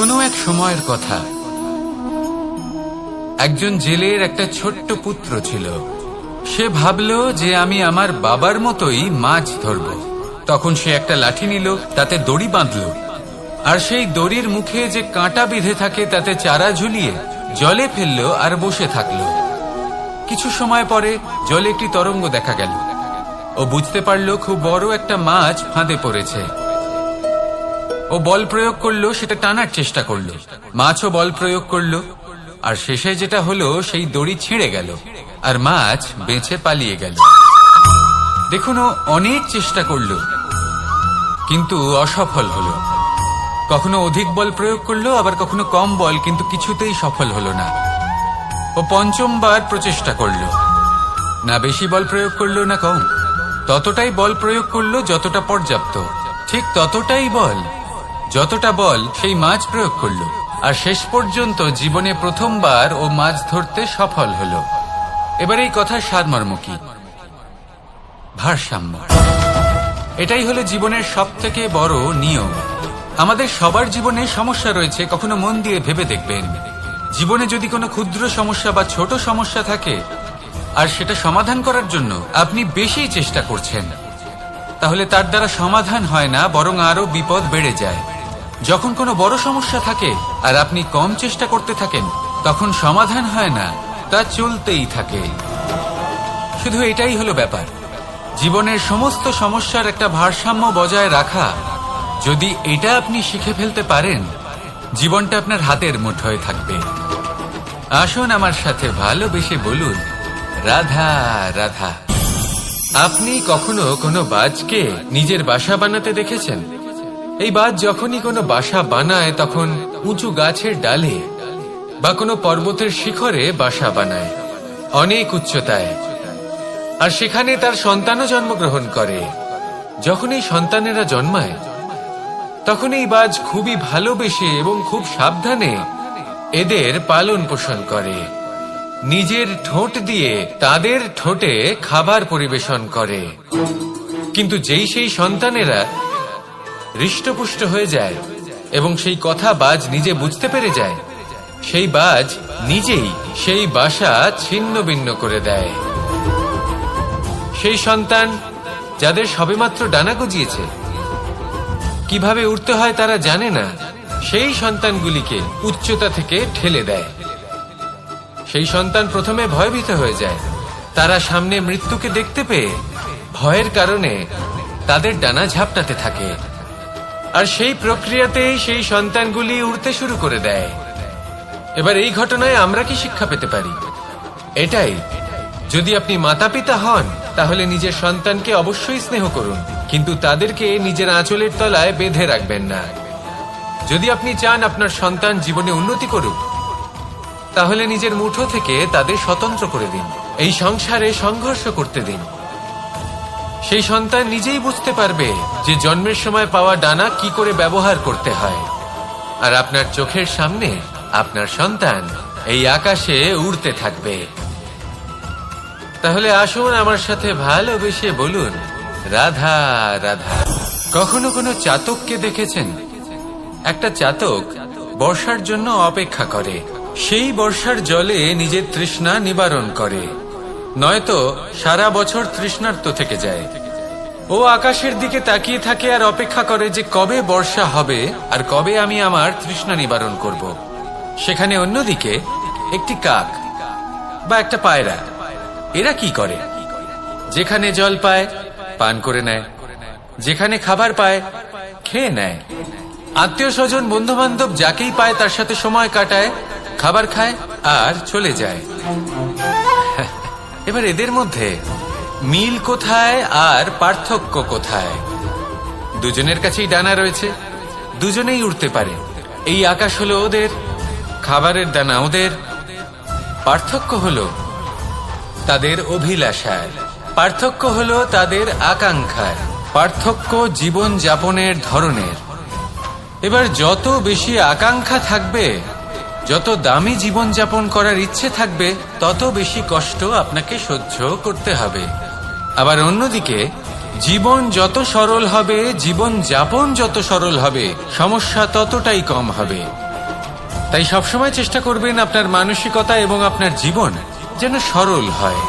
কোনো এক সময়ের কথা, একজন জেলের একটা ছোট্ট পুত্র ছিল। সে ভাবল যে আমি আমার বাবার মতোই মাছ ধরব। তখন সে একটা লাঠি নিল, তাতে দড়ি বাঁধল, আর সেই দড়ির মুখে যে কাঁটা বিঁধে থাকে তাতে চারা ঝুলিয়ে জলে ফেললো আর বসে থাকলো। কিছু সময় পরে জলে একটি তরঙ্গ দেখা গেল। ও বুঝতে পারল খুব বড় একটা মাছ ফাঁদে পড়েছে। ও বল প্রয়োগ করলো, সেটা টানার চেষ্টা করলো। মাছও বল প্রয়োগ করলো, আর শেষে যেটা হলো সেই দড়ি ছিঁড়ে গেল আর মাছ বেঁচে পালিয়ে গেল। দেখুন, ও অনেক চেষ্টা করলো কিন্তু অসফল হলো। কখনো অধিক বল প্রয়োগ করলো, আবার কখনো কম বল, কিন্তু কিছুতেই সফল হলো না। ও পঞ্চমবার প্রচেষ্টা করলো, না বেশি বল প্রয়োগ করলো না কম, ততটাই বল প্রয়োগ করলো যতটা পর্যাপ্ত, ঠিক ততটাই বল, যতটা বল সেই মাছ প্রয়োগ করলো। আর শেষ পর্যন্ত জীবনে প্রথমবার ও মাছ ধরতে সফল হলো। এবার এই কথার সারমর্ম কি? ভারসাম্য। এটাই হলো জীবনের সবথেকে বড় নিয়ম। আমাদের সবার জীবনে সমস্যা রয়েছে, কখনো মন দিয়ে ভেবে দেখবেন। জীবনে যদি কোনো ক্ষুদ্র সমস্যা বা ছোট সমস্যা থাকে আর সেটা সমাধান করার জন্য আপনি বেশি চেষ্টা করছেন, তাহলে তার দ্বারা সমাধান হয় না, বরং আরো বিপদ বেড়ে যায়। যখন কোনো বড় সমস্যা থাকে আর আপনি কম চেষ্টা করতে থাকেন, তখন সমাধান হয় না, তা চলতেই থাকে। শুধু এটাই হলো ব্যাপার। জীবনের সমস্ত সমস্যার একটা ভারসাম্য বজায় রাখা, যদি এটা আপনি শিখে ফেলতে পারেন, জীবনটা আপনার হাতের মুঠোয় থাকবে। আসুন আমার সাথে ভালোবেসে বলুন, রাধা রাধা। আপনি কখনো কোনো বাজকে নিজের বাসা বানাতে দেখেছেন? এই বাজ যখনই কোনো বাসা বানায় তখন উঁচু গাছের ডালে বা কোনো পর্বতের শিখরে বাসা বানায়, অনেক উচ্চতায়, আর সেখানে তার সন্তানও জন্মগ্রহণ করে। যখন এই সন্তানেরা জন্মায় তখন এই বাজ খুবই ভালোবেসে এবং খুব সাবধানে এদের পালন পোষণ করে। নিজের ঠোঁট দিয়ে তাদের ঠোঁটে খাবার পরিবেশন করে। কিন্তু যেই সেই সন্তানেরা হৃষ্টপুষ্ট হয়ে যায় এবং সেই কথা বাজ নিজে বুঝতে পেরে যায়, সেই বাজ নিজেই সেই বাসা ছিন্ন ভিন্ন করে দেয়। সেই সন্তান যাদের সবেমাত্র ডানা গজিয়েছে, কিভাবে উড়তে হয় তারা জানে না, সেই সন্তানগুলিকে উচ্চতা থেকে ঠেলে দেয়। সেই সন্তান প্রথমে ভয়ভীত হয়ে যায়। তারা সামনে মৃত্যুকে দেখতে পেয়ে ভয়ের কারণে তাদের ডানা ঝাপটাতে থাকে, আর সেই প্রক্রিয়াতেই সেই সন্তানগুলি উড়তে শুরু করে দেয়। এবার এই ঘটনায় আমরা কি শিক্ষা পেতে পারি? এটাই, যদি আপনি মাতা পিতা হন তাহলে নিজের সন্তানকে অবশ্যই স্নেহ করুন, কিন্তু তাদেরকে নিজের আঁচলের তলায় বেঁধে রাখবেন না। যদি আপনি চান আপনার সন্তান জীবনে উন্নতি করুক, তাহলে নিজের মুঠো থেকে তাদের স্বতন্ত্র করে দিন। এই সংসারে সংঘর্ষ করতে দিন। সেই সন্তান নিজেই বুঝতে পারবে যে জন্মের সময় পাওয়া ডানা কি করে ব্যবহার করতে হয়। আর আপনার চোখের সামনে আপনার সন্তান এই আকাশে উড়তে থাকবে। তাহলে আসুন আমার সাথে ভালোবেসে বলুন, রাধা রাধা। কখনো কোনো চাতককে দেখেছেন? একটা চাতক বর্ষার জন্য অপেক্ষা করে। সেই বর্ষার জলে নিজের তৃষ্ণা নিবারণ করে, নয়তো সারা বছর তৃষ্ণার্ত থেকে যায়। ও আকাশের দিকে তাকিয়ে থাকে আর অপেক্ষা করে যে কবে বর্ষা হবে আর কবে আমি আমার তৃষ্ণা নিবারণ করব। সেখানে অন্যদিকে একটি কাক বা একটা পায়রা, এরা কি করে? যেখানে জল পায় পান করে নেয়, যেখানে খাবার পায় খেয়ে নেয়, আত্মীয় স্বজন বন্ধু বান্ধব যাকেই পায় তার সাথে সময় কাটায়, খাবার খায় আর চলে যায়। এবার এদের মধ্যে মিল কোথায় আর পার্থক্য কোথায়? দুজনের কাছেই ডানা রয়েছে, দুজনেই উড়তে পারে। এই আকাশ হলো ওদের, খাবারের দানা ওদের। পার্থক্য হলো তাদের অভিলাষার, পার্থক্য হলো তাদের আকাঙ্ক্ষার, পার্থক্য জীবন যাপনের ধরনের। এবার যত বেশি আকাঙ্ক্ষা থাকবে, যত দামি জীবন যাপন করার ইচ্ছে থাকবে, তত বেশি কষ্ট আপনাকে সহ্য করতে হবে। আবার অন্যদিকে জীবন যত সরল হবে, জীবন যাপন যত সরল হবে, সমস্যা ততটাই কম হবে। তাই সবসময় চেষ্টা করবেন আপনার মানসিকতা এবং আপনার জীবন যেন সরল হয়।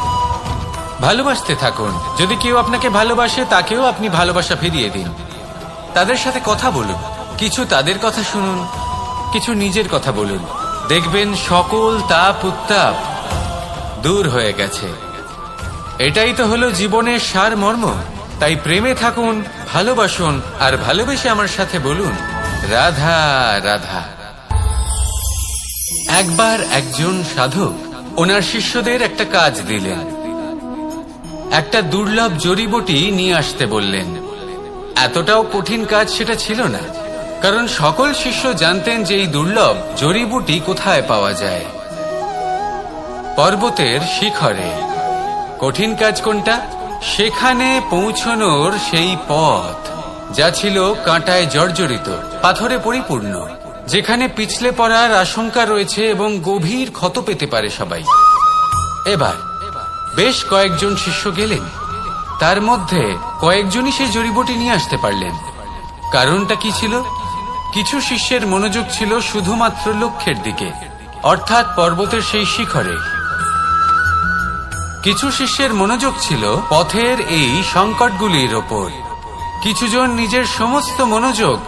ভালোবাসতে থাকুন। যদি কেউ আপনাকে ভালোবাসে তাকেও আপনি ভালোবাসা ফিরিয়ে দিন। তাদের সাথে কথা বলুন, কিছু তাদের কথা শুনুন, কিছু নিজের কথা বলুন। দেখবেন সকল তাপ উত্তাপ দূর হয়ে গেছে। এটাই তো হলো জীবনের সারমর্ম। তাই প্রেমে থাকুন, ভালোবাসুন, আর ভালোবেসে আমার সাথে বলুন রাধা রাধা। একবার একজন সাধক ওনার শিষ্যদের একটা কাজ দিলেন। একটা দুর্লভ জড়িবুটি নিয়ে আসতে বললেন। এতটাও কঠিন কাজ সেটা ছিল না, কারণ সকল শিষ্য জানতেন যে এই দুর্লভ জড়িবুটি কোথায় পাওয়া যায়। পর্বতের শিখরে। কঠিন কাজ কোনটা? সেখানে পৌঁছনোর সেই পথ যা ছিল কাঁটায় জর্জরিত, পাথরে পরিপূর্ণ, যেখানে পিছলে পড়ার আশঙ্কা রয়েছে এবং গভীর ক্ষত পেতে পারে সবাই। এবার বেশ কয়েকজন শিষ্য গেলেন, তার মধ্যে কয়েকজনই সেই জড়িবুটি নিয়ে আসতে পারলেন। কারণটা কি ছিল? কিছু শিষ্যের মনোযোগ ছিল শুধুমাত্র লক্ষ্যের দিকে, অর্থাৎ পর্বতের সেই শিখরে। কিছু শিষ্যের মনোযোগ ছিল পথের এই সংকটগুলির ওপর। কিছুজন নিজের সমস্ত মনোযোগ,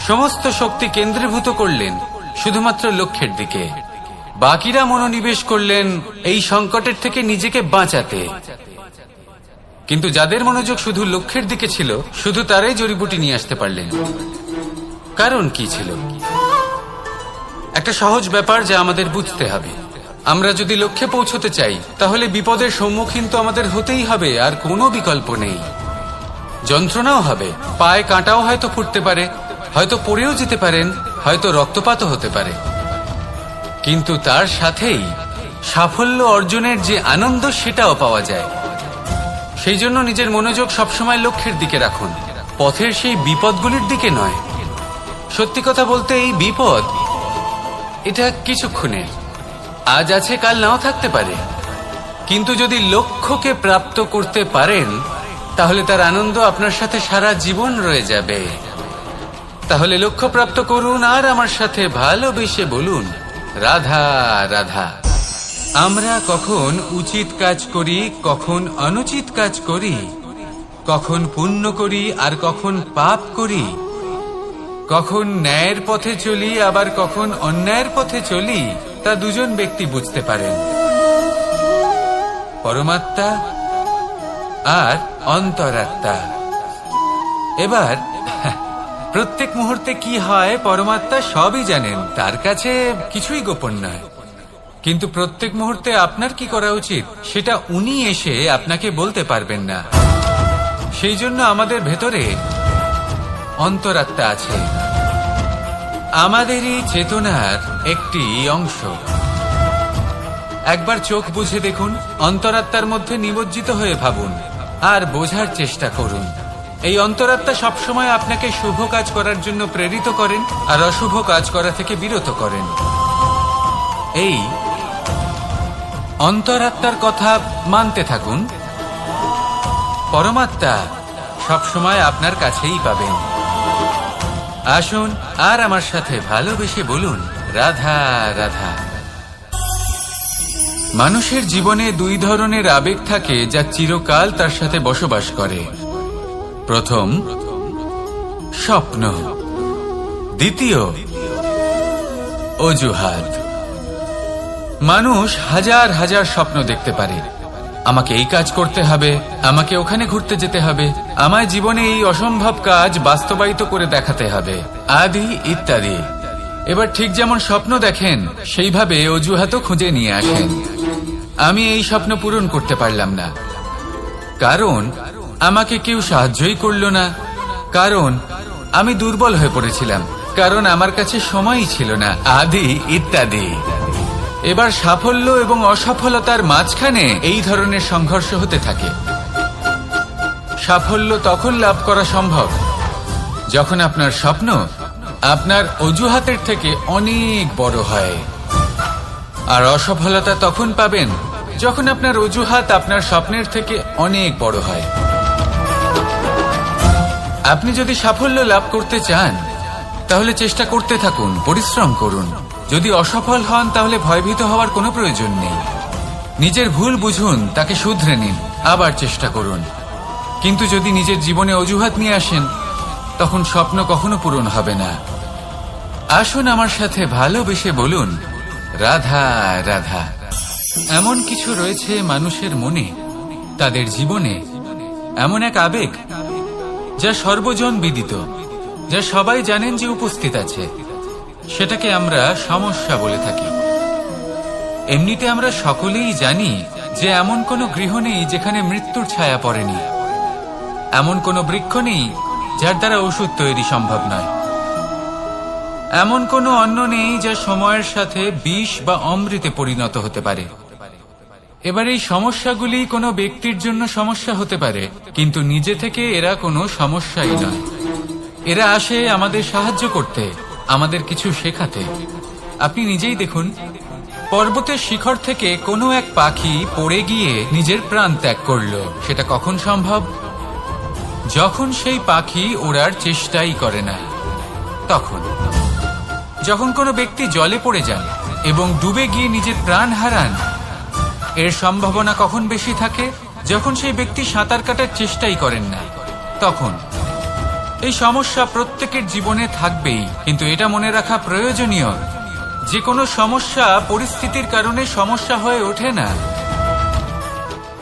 সমস্ত শক্তি কেন্দ্রীভূত করলেন শুধুমাত্র লক্ষ্যের দিকে। বাকিরা মনোনিবেশ করলেন এই সংকটের থেকে নিজেকে বাঁচাতে। কিন্তু যাদের মনোযোগ শুধু লক্ষ্যের দিকে ছিল, শুধু তারাই জড়িবুটি নিয়ে আসতে পারলেন। কারণ কি ছিল? একটা সহজ ব্যাপার যা আমাদের বুঝতে হবে। আমরা যদি লক্ষ্যে পৌঁছতে চাই, তাহলে বিপদের সম্মুখীন তো আমাদের হতেই হবে, আর কোনো বিকল্প নেই। যন্ত্রণাও হবে, পায়ে কাঁটাও হয়তো ফুটতে পারে, হয়তো পড়েও যেতে পারেন, হয়তো রক্তপাতও হতে পারে। কিন্তু তার সাথেই সাফল্য অর্জনের যে আনন্দ, সেটাও পাওয়া যায়। সেই জন্য নিজের মনোযোগ সবসময় লক্ষ্যের দিকে রাখুন, পথের সেই বিপদগুলির দিকে নয়। সত্যি কথা বলতে এই বিপদ, এটা কিছুক্ষণের, আজ আছে কাল নাও থাকতে পারে। কিন্তু যদি লক্ষ্যকে প্রাপ্ত করতে পারেন, তাহলে তার আনন্দ আপনার সাথে সারা জীবন রয়ে যাবে। তাহলে লক্ষ্য প্রাপ্ত করুন আর আমার সাথে ভালোবেসে বলুন রাধা রাধা। আমরা কখন উচিত কাজ করি, কখন অনুচিত কাজ করি, কখন পুণ্য করি আর কখন পাপ করি, কখন ন্যায়ের পথে চলি আবার কখন অন্যায়ের পথে চলি, তা দুজন ব্যক্তি বুঝতে পারেন, পরমাত্মা আর অন্তরাত্মা। এবার প্রত্যেক মুহূর্তে কি হয় পরমাত্মা সবই জানেন, তার কাছে কিছুই গোপন নয়। কিন্তু প্রত্যেক মুহূর্তে আপনার কি করা উচিত সেটা উনি এসে আপনাকে বলতে পারবেন না। সেই জন্য আমাদের ভেতরে অন্তরাত্মা আছে, আমাদেরই চেতনার একটি অংশ। একবার চোখ বুঝে দেখুন, অন্তরাত্মার মধ্যে নিমজ্জিত হয়ে ভাবুন আর বোঝার চেষ্টা করুন। এই অন্তরাত্মা সবসময় আপনাকে শুভ কাজ করার জন্য প্রেরিত করেন আর অশুভ কাজ করা থেকে বিরত করেন। এই অন্তরাত্মার কথা মানতে থাকুন, পরমাত্মা সবসময় আপনার কাছেই পাবেন। আসুন আর আমার সাথে ভালোবেসে বলুন রাধা রাধা। মানুষের জীবনে দুই ধরনের আবেগ থাকে যা চিরকাল তার সাথে বসবাস করে। প্রথম স্বপ্ন, দ্বিতীয় অজুহাত। মানুষ হাজার হাজার স্বপ্ন দেখতে পারে, আমাকে এই কাজ করতে হবে, আমাকে ওখানে ঘুরতে যেতে হবে, আমায় জীবনে এই অসম্ভব কাজ বাস্তবায়িত করে দেখাতে হবে, আদি ইত্যাদি। এবার ঠিক যেমন স্বপ্ন দেখেন, সেইভাবে অজুহাতও খুঁজে নিয়ে আসেন। আমি এই স্বপ্ন পূরণ করতে পারলাম না, কারণ আমাকে কেউ সাহায্যই করল না, কারণ আমি দুর্বল হয়ে পড়েছিলাম, কারণ আমার কাছে সময়ই ছিল না, আদি ইত্যাদি। এবার সাফল্য এবং অসফলতার মাঝখানে এই ধরনের সংঘর্ষ হতে থাকে। সাফল্য তখন লাভ করা সম্ভব যখন আপনার স্বপ্ন আপনার অজুহাতের থেকে অনেক বড় হয়, আর অসফলতা তখন পাবেন যখন আপনার অজুহাত আপনার স্বপ্নের থেকে অনেক বড় হয়। আপনি যদি সাফল্য লাভ করতে চান, তাহলে চেষ্টা করতে থাকুন, পরিশ্রম করুন। যদি অসফল হন তাহলে ভয়ভীত হওয়ার কোনো প্রয়োজন নেই। নিজের ভুল বুঝুন, তাকে শুধরে নিন, আবার চেষ্টা করুন। কিন্তু যদি নিজের জীবনে অজুহাত নিয়ে আসেন, তখন স্বপ্ন কখনো পূরণ হবে না। আসুন আমার সাথে ভালোবেসে বলুন, রাধা রাধা। এমন কিছু রয়েছে মানুষের মনে, তাদের জীবনে এমন এক আবেগ যা সর্বজন বিদিত, যা সবাই জানেন যে উপস্থিত আছে। সেটাকে আমরা সমস্যা বলে থাকি। এমনিতে আমরা সকলেই জানি যে এমন কোনো গৃহ নেই যেখানে মৃত্যুর ছায়া পড়েনি, এমন কোনো বৃক্ষ নেই যার দ্বারা ওষুধ তৈরি সম্ভব নয়, এমন কোনো অন্ন নেই যা সময়ের সাথে বিষ বা অমৃতে পরিণত হতে পারে। এবার এই সমস্যাগুলি কোনো ব্যক্তির জন্য সমস্যা হতে পারে, কিন্তু নিজে থেকে এরা কোনো সমস্যাই নয়। এরা আসে আমাদের সাহায্য করতে, আমাদের কিছু শেখাতে। আপনি নিজেই দেখুন, পর্বতের শিখর থেকে কোনো এক পাখি পড়ে গিয়ে নিজের প্রাণ ত্যাগ করল। সেটা কখন সম্ভব? যখন সেই পাখি ওড়ার চেষ্টাই করে না। তখন যখন কোনো ব্যক্তি জলে পড়ে যান এবং ডুবে গিয়ে নিজের প্রাণ হারান, এর সম্ভাবনা কখন বেশি থাকে? যখন সেই ব্যক্তি সাঁতার কাটার চেষ্টাই করেন না। তখন এই সমস্যা প্রত্যেকের জীবনে থাকবেই, কিন্তু এটা মনে রাখা প্রয়োজনীয় যে কোনো সমস্যা পরিস্থিতির কারণে সমস্যা হয়ে ওঠে না।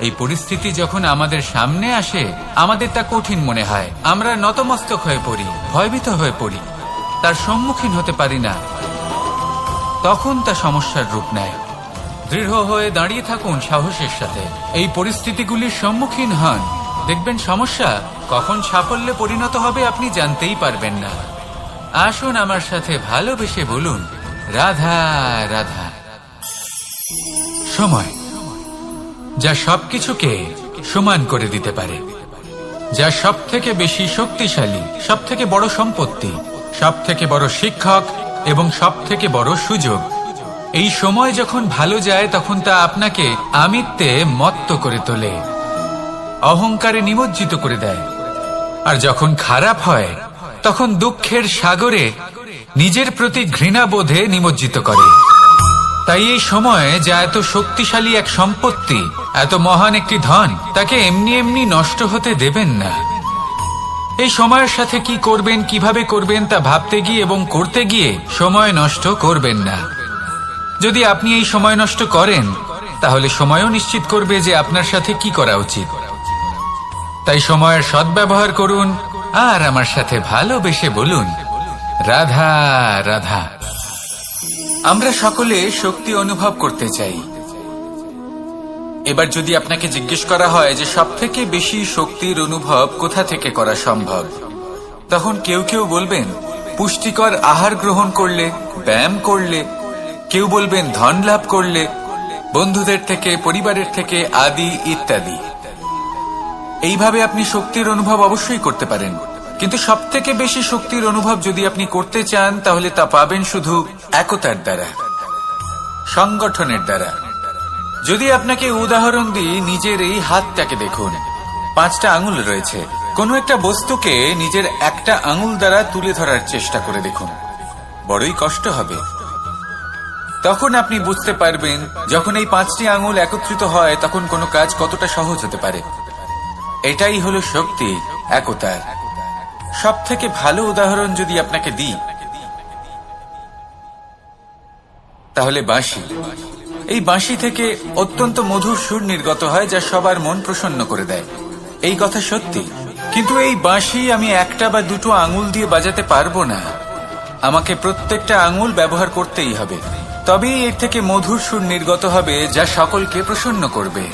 এই পরিস্থিতি যখন আমাদের সামনে আসে, আমাদের তা কঠিন মনে হয়, আমরা নতমস্তক হয়ে পড়ি, ভয়ভীত হয়ে পড়ি, তার সম্মুখীন হতে পারি না। তখন তা সমস্যার রূপ নেয়। দৃঢ় হয়ে দাঁড়িয়ে থাকুন সাহসের সাথে, এই পরিস্থিতিগুলির সম্মুখীন হন। দেখবেন সমস্যা কখন সাফল্যে পরিণত হবে আপনি জানতেই পারবেন না। আসুন আমার সাথে ভালোবেসে বলুন, রাধা রাধা। সময় যা সবকিছুকে সমান করে দিতে পারে, যা সব থেকে বেশি শক্তিশালী, সব থেকে বড় সম্পত্তি, সব থেকে বড় শিক্ষক এবং সব থেকে বড় সুযোগ। এই সময় যখন ভালো যায় তখন তা আপনাকে আমিত্বে মত্ত করে তোলে, অহংকারে নিমজ্জিত করে দেয়। আর যখন খারাপ হয় তখন দুঃখের সাগরে নিজের প্রতি ঘৃণাবোধে নিমজ্জিত করে। তাই এই সময় যা এত শক্তিশালী এক সম্পত্তি, এত মহান একটি ধন, তাকে এমনি এমনি নষ্ট হতে দেবেন না। এই সময়ের সাথে কি করবেন, কিভাবে করবেন তা ভাবতে গিয়ে এবং করতে গিয়ে সময় নষ্ট করবেন না। যদি আপনি এই সময় নষ্ট করেন, তাহলে সময়ও নিশ্চিত করবে যে আপনার সাথে কি করা উচিত। তাই সময়ের সদ্ব্যবহার করুন আর আমার সাথে ভালোবেসে বলুন, রাধা রাধা। আমরা সকলে শক্তি অনুভব করতে চাই। এবার যদি আপনাকে জিজ্ঞেস করা হয় যে সবথেকে বেশি শক্তির অনুভব কোথা থেকে করা সম্ভব, তখন কেউ কেউ বলবেন পুষ্টিকর আহার গ্রহণ করলে, ব্যায়াম করলে, কেউ বলবেন ধন লাভ করলে, বন্ধুদের থেকে, পরিবারের থেকে, আদি ইত্যাদি। এইভাবে আপনি শক্তির অনুভব অবশ্যই করতে পারেন, কিন্তু সবথেকে বেশি শক্তির অনুভব যদি আপনি করতে চান তাহলে তা পাবেন শুধু একতার দ্বারা, সংগঠনের দ্বারা। যদি আপনাকে উদাহরণ দিই, নিজের এই হাতটাকে দেখুন, 5টা আঙুল রয়েছে। কোনো একটা বস্তুকে নিজের একটা আঙুল দ্বারা তুলে ধরার চেষ্টা করে দেখুন, বড়ই কষ্ট হবে। তখন আপনি বুঝতে পারবেন যখন এই 5টি আঙুল একত্রিত হয় তখন কোনো কাজ কতটা সহজ হতে পারে। এটাই হলো শক্তি, একতার। সব থেকে ভালো উদাহরণ যদি আপনাকে দিই তাহলে বাঁশি। এই বাঁশি থেকে অত্যন্ত মধুর সুর নির্গত হয় যা সবার মন প্রসন্ন করে দেয়। এই কথা সত্যি, কিন্তু এই বাঁশি আমি একটা বা দুটো আঙুল দিয়ে বাজাতে পারবো না। আমাকে প্রত্যেকটা আঙুল ব্যবহার করতেই হবে, তবেই এর থেকে মধুর সুর নির্গত হবে যা সকলকে প্রসন্ন করবে,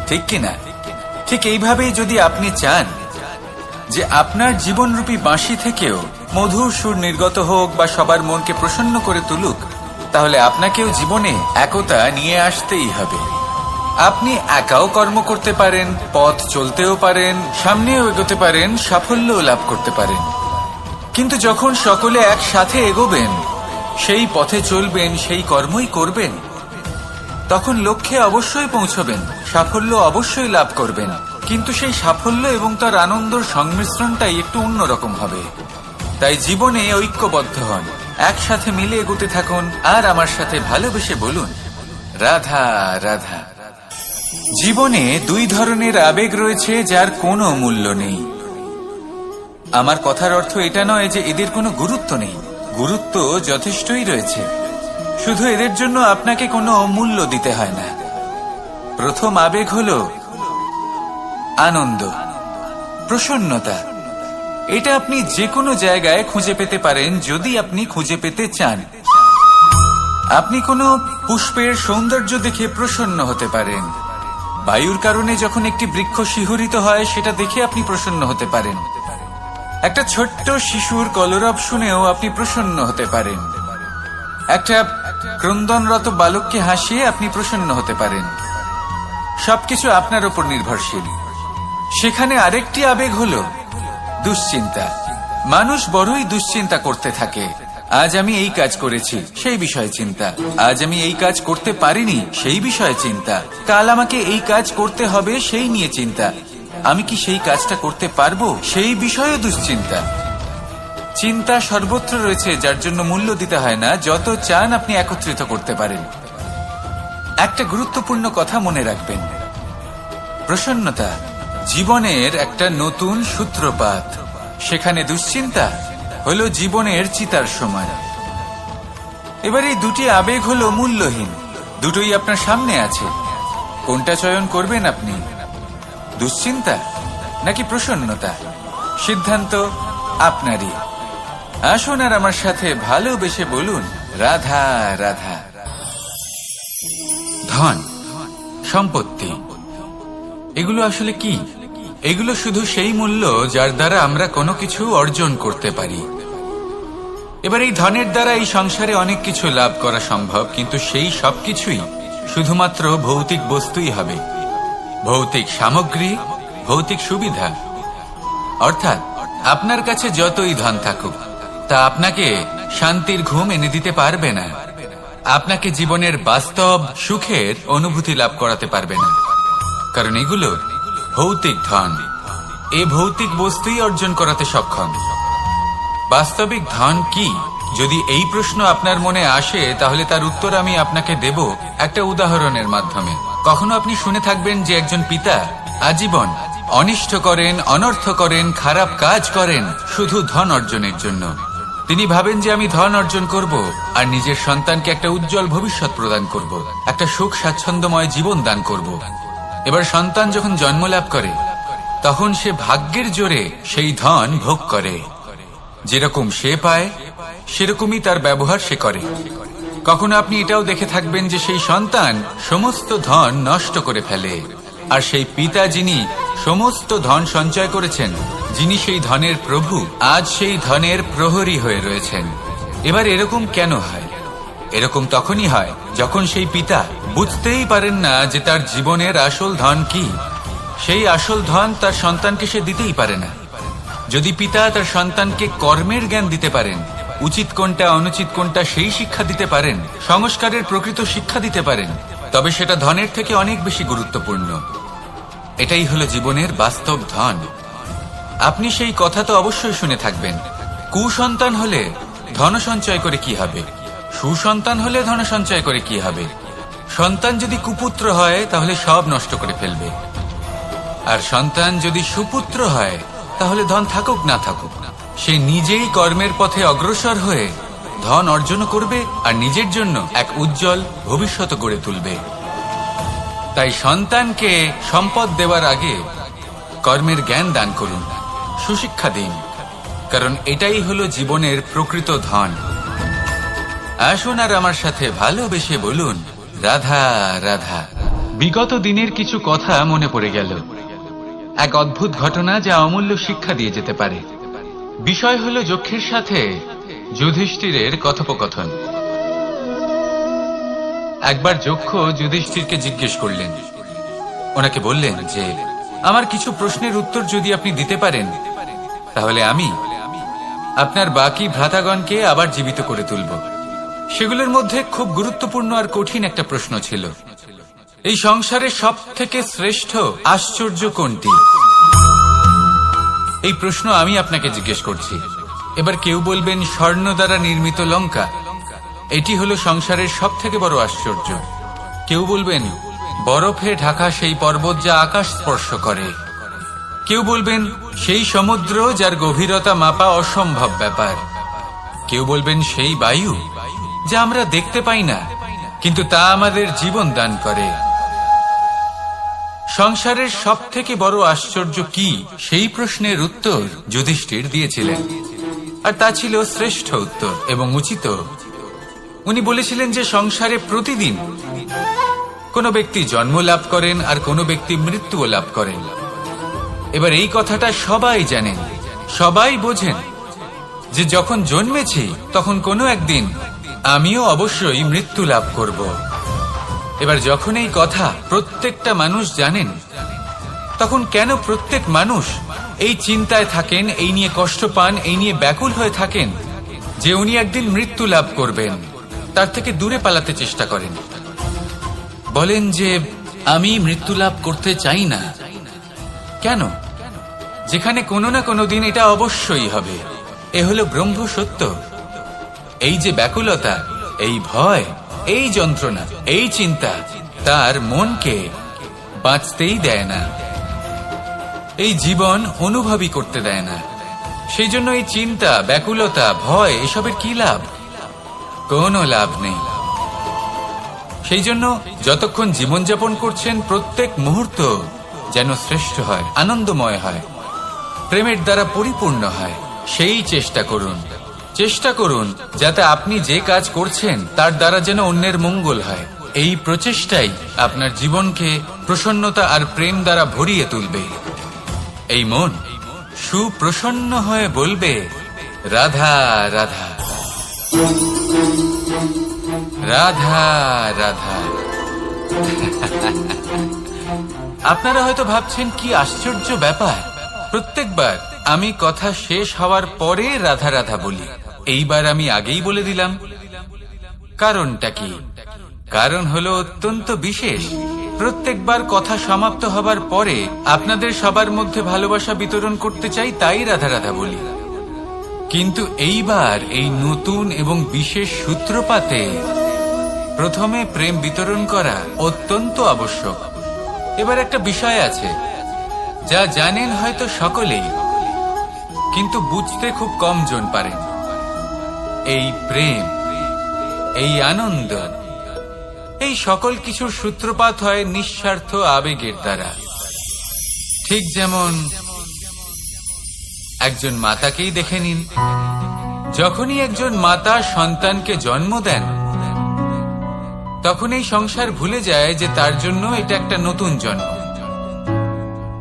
ঠিক কিনা? ঠিক এইভাবেই যদি আপনি চান যে আপনার জীবনরূপী বাঁশি থেকেও মধুর সুর নির্গত হোক বা সবার মনকে প্রসন্ন করে তুলুক, তাহলে আপনাকেও জীবনে একতা নিয়ে আসতেই হবে। আপনি একাও কর্ম করতে পারেন, পথ চলতেও পারেন, সামনেও এগোতে পারেন, সাফল্যও লাভ করতে পারেন। কিন্তু যখন সকলে একসাথে এগোবেন, সেই পথে চলবেন, সেই কর্মই করবেন, তখন লক্ষ্যে অবশ্যই পৌঁছবেন, সাফল্য অবশ্যই লাভ করবেন। কিন্তু সেই সাফল্য এবং তার আনন্দর সংমিশ্রণটাই একটু অন্যরকম হবে। তাই জীবনে ঐক্যবদ্ধ হন, একসাথে মিলে এগোতে থাকুন, আর আমার সাথে ভালোবেসে বলুন, রাধা রাধা। জীবনে দুই ধরনের আবেগ রয়েছে যার কোনো মূল্য নেই। আমার কথার অর্থ এটা নয় যে এদের কোনো গুরুত্ব নেই, গুরুত্ব যথেষ্টই রয়েছে, শুধু এদের জন্য আপনাকে কোনো মূল্য দিতে হয় না। প্রথম আবেগ হলো আনন্দ, প্রসন্নতা। এটা আপনি যে কোনো জায়গায় খুঁজে পেতে পারেন যদি আপনি খুঁজে পেতে চান। আপনি কোনো পুষ্পের সৌন্দর্য দেখে প্রসন্ন হতে পারেন, বায়ুর কারণে যখন একটি বৃক্ষ শিহরিত হয় সেটা দেখে আপনি প্রসন্ন হতে পারেন, একটা ছোট্ট শিশুর কলরব শুনেও আপনি প্রসন্ন হতে পারেন, একটা ক্রন্দনরত বালককে হাসিয়ে আপনি প্রসন্ন হতে পারেন। সবকিছু আপনার উপর নির্ভরশীল। সেখানে আরেকটি আবেগ হলো দুশ্চিন্তা। মানুষ বড়ই দুশ্চিন্তা করতে থাকে। আজ আমি এই কাজ করেছি, সেই বিষয়ে চিন্তা। আজ আমি এই কাজ করতে পারিনি, সেই বিষয়ে চিন্তা। কাল আমাকে এই কাজ করতে হবে, সেই নিয়ে চিন্তা। আমি কি সেই কাজটা করতে পারবো, সেই বিষয়ে দুশ্চিন্তা। চিন্তা সর্বত্র রয়েছে, যার জন্য মূল্য দিতে হয় না। যত চান আপনি একত্রিত করতে পারেন। একটা গুরুত্বপূর্ণ কথা মনে রাখবেন, প্রসন্নতা জীবনের একটা নতুন সূত্রপাত। সেখানে দুশ্চিন্তা হলো জীবনের চিতার সমান। এবার এই দুটি আবেগ হলো মূল্যহীন, দুটোই আপনার সামনে আছে। কোনটা চয়ন করবেন আপনি, দুশ্চিন্তা নাকি প্রসন্নতা? সিদ্ধান্ত আপনারই। আসুন আর আমার সাথে ভালোবেসে বলুন, রাধা রাধা। ধন, সম্পত্তি, এগুলো আসলে কি? এগুলো শুধু সেই মূল্য যার দ্বারা আমরা কোনো কিছু অর্জন করতে পারি। এবার এই ধনের দ্বারা এই সংসারে অনেক কিছু লাভ করা সম্ভব, কিন্তু সেই সবকিছুই শুধুমাত্র ভৌতিক বস্তুই হবে, ভৌতিক সামগ্রী, ভৌতিক সুবিধা। অর্থাৎ আপনার কাছে যতই ধন থাকুক, তা আপনাকে শান্তির ঘুম এনে দিতে পারবে না, আপনাকে জীবনের বাস্তব সুখের অনুভূতি লাভ করাতে পারবে না, কারণ এগুলো ভৌতিক ধন। এই ভৌতিক বস্তুই অর্জন করাতে সক্ষম। বাস্তবিক ধন কি? যদি এই প্রশ্ন আপনার মনে আসে, তাহলে তার উত্তর আমি আপনাকে দেব একটা উদাহরণের মাধ্যমে। কখনো আপনি শুনে থাকবেন যে একজন পিতা আজীবন অনিষ্ট করেন, অনর্থ করেন, খারাপ কাজ করেন শুধু ধন অর্জনের জন্য। তিনি ভাবেন যে আমি ধন অর্জন করব আর নিজের সন্তানকে একটা উজ্জ্বল ভবিষ্যৎ প্রদান করব, একটা সুখ স্বাচ্ছন্দ্যময় জীবন দান করব। এবার সন্তান যখন জন্ম লাভ করে, তখন সে ভাগ্যের জোরে সেই ধন ভোগ করে। যেরকম সে পায় সেরকমই তার ব্যবহার সে করে। কখনো আপনি এটাও দেখে থাকবেন যে সেই সন্তান সমস্ত ধন নষ্ট করে ফেলে, আর সেই পিতা যিনি সমস্ত ধন সঞ্চয় করেছেন, যিনি সেই ধনের প্রভু, আজ সেই ধনের প্রহরী হয়ে রয়েছেন। এবার এরকম কেন হয়? এরকম তখনই হয় যখন সেই পিতা বুঝতেই পারেন না যে তার জীবনের আসল ধন কি। সেই আসল ধন তার সন্তানকে সে দিতেই পারে না। যদি পিতা তার সন্তানকে কর্মের জ্ঞান দিতে পারেন, উচিত কোনটা অনুচিত কোনটা সেই শিক্ষা দিতে পারেন, সংস্কারের প্রকৃত শিক্ষা দিতে পারেন, তবে সেটা ধনের থেকে অনেক বেশি গুরুত্বপূর্ণ। এটাই হলো জীবনের বাস্তব ধন। আপনি সেই কথা তো অবশ্যই শুনে থাকবেন, কুসন্তান হলে ধন সঞ্চয় করে কি হবে, সুসন্তান হলে ধন সঞ্চয় করে কি হবে। সন্তান যদি কুপুত্র হয় তাহলে সব নষ্ট করে ফেলবে, আর সন্তান যদি সুপুত্র হয় তাহলে ধন থাকুক না থাকুক, সে নিজেই কর্মের পথে অগ্রসর হয়ে ধন অর্জন করবে আর নিজের জন্য এক উজ্জ্বল ভবিষ্যৎ গড়ে তুলবে। তাই সন্তানকে সম্পদ দেওয়ার আগে কর্মের জ্ঞান দান করুন, সুশিক্ষা দিন, কারণ এটাই হলো জীবনের প্রকৃত ধন। আসুন আর আমার সাথে ভালোবেসে বলুন, রাধা রাধা। বিগত দিনের কিছু কথা মনে পড়ে গেল, এক অদ্ভুত ঘটনা যা অমূল্য শিক্ষা দিয়ে যেতে পারে। বিষয় হলো যক্ষের সাথে যুধিষ্ঠিরের কথোপকথন। একবার যক্ষ যুধিষ্ঠিরকে জিজ্ঞেস করলেন, ওনাকে বললেন যে আমার কিছু প্রশ্নের উত্তর যদি আপনি দিতে পারেন, তাহলে আমি আপনার বাকি ভ্রাতাগণকে আবার জীবিত করে তুলব। সেগুলোর মধ্যে খুব গুরুত্বপূর্ণ আর কঠিন একটা প্রশ্ন ছিল, এই সংসারে সব থেকে শ্রেষ্ঠ আশ্চর্য কোনটি? এই প্রশ্ন আমি আপনাকে জিজ্ঞেস করছি। এবার কেউ বলবেন স্বর্ণ দ্বারা নির্মিত লঙ্কা, এটি হলো সংসারের সব থেকে বড় আশ্চর্য। কেউ বলবেন বরফে ঢাকা সেই পর্বত যা আকাশ স্পর্শ করে। কেউ বলবেন সেই সমুদ্র যার গভীরতা মাপা অসম্ভব ব্যাপার। কেউ বলবেন সেই বায়ু যা আমরা দেখতে পাই না, কিন্তু তা আমাদের জীবন দান করে। সংসারের সব থেকে বড় আশ্চর্য কি, সেই প্রশ্নের উত্তর যুধিষ্ঠির দিয়েছিলেন, আর তা ছিল শ্রেষ্ঠ উত্তর এবং উচিত। উনি বলেছিলেন যে সংসারে প্রতিদিন কোনো ব্যক্তি জন্ম লাভ করেন আর কোনো ব্যক্তি মৃত্যুও লাভ করেন। এবার এই কথাটা সবাই জানেন, সবাই বোঝেন যে যখন জন্মেছি তখন কোনো একদিন আমিও অবশ্যই মৃত্যু লাভ করব। এবার যখন এই কথা প্রত্যেকটা মানুষ জানেন, তখন কেন প্রত্যেক মানুষ এই চিন্তায় থাকেন, এই নিয়ে কষ্ট পান, এই নিয়ে ব্যাকুল হয়ে থাকেন যে উনি একদিন মৃত্যু লাভ করবেন, তার থেকে দূরে পালাতে চেষ্টা করেন? বলেন যে আমি মৃত্যু লাভ করতে চাই না। কেন? যেখানে কোনো না কোনো দিন এটা অবশ্যই হবে। এ হলো ব্রহ্ম সত্য। এই যে ব্যাকুলতা, এই ভয়, এই যন্ত্রণা, এই চিন্তা তার মনকে বাঁচতেই দেয় না, এই জীবন অনুভবই করতে দেয় না। সেই জন্য এই চিন্তা, ব্যাকুলতা, ভয় এসবের কি লাভ? কোনো লাভ নেই। সেই জন্য যতক্ষণ জীবনযাপন করছেন প্রত্যেক মুহূর্ত যেন শ্রেষ্ঠ হয়, আনন্দময় হয়, প্রেমের দ্বারা পরিপূর্ণ হয়, সেই চেষ্টা করুন। চেষ্টা করুন যাতে আপনি যে কাজ করছেন তার দ্বারা যেন অন্যের মঙ্গল হয়। এই প্রচেষ্টাই আপনার জীবনকে প্রসন্নতা আর প্রেম দ্বারা ভরিয়ে তুলবে। এই মন সুপ্রসন্ন হয়ে বলবে রাধা রাধা রাধা রাধা। আপনারা হয়তো ভাবছেন কি আশ্চর্য ব্যাপার, প্রত্যেকবার আমি কথা শেষ হওয়ার পরে রাধা রাধা বলি। এইবার আমি আগেই বলে দিলাম। কারণটা কি? কারণ হলো অত্যন্ত বিশেষ। প্রত্যেকবার কথা সমাপ্ত হবার পরে আপনাদের সবার মধ্যে ভালোবাসা বিতরণ করতে চাই, তাই রাধা রাধা বলি। কিন্তু এইবার এই নতুন এবং বিশেষ সূত্রপাতে প্রথমে প্রেম বিতরণ করা অত্যন্ত আবশ্যক। এবার একটা বিষয় আছে যা জানেন হয়তো সকলেই, কিন্তু বুঝতে খুব কম জন পারেন। এই প্রেম, এই আনন্দ, এই সকল কিছুর সূত্রপাত হয় নিঃস্বার্থ আবেগের দ্বারা। ঠিক যেমন একজন মাতাকেই দেখে নিন। যখনই একজন মাতা সন্তানকে জন্ম দেন, তখন এই সংসার ভুলে যায় যে তার জন্য এটা একটা নতুন জন্ম।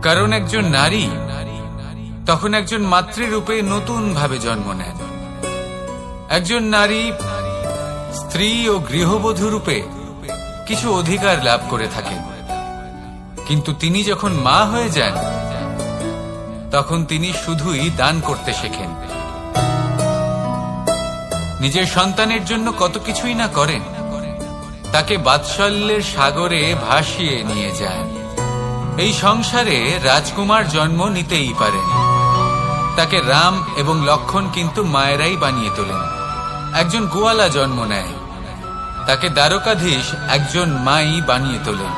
কারণ একজন নারী তখন একজন মাতৃরূপে নতুন ভাবে জন্ম নেন। একজন নারী স্ত্রী ও গৃহবধূ রূপে কিছু অধিকার লাভ করে থাকেন, কিন্তু তিনি যখন মা হয়ে যান তখন তিনি শুধুই দান করতে শেখেন। নিজের সন্তানের জন্য কত কিছুই না করেন, তাকে বাৎসল্যের সাগরে ভাসিয়ে নিয়ে যান। এই সংসারে রাজকুমার জন্ম নিতেই পারেন, তাকে রাম এবং লক্ষণ কিন্তু মায়েরাই বানিয়ে তোলেন। একজন গোয়ালা জন্ম নেয়, তাকে দ্বারকাধীশ একজন মাই বানিয়ে তোলেন।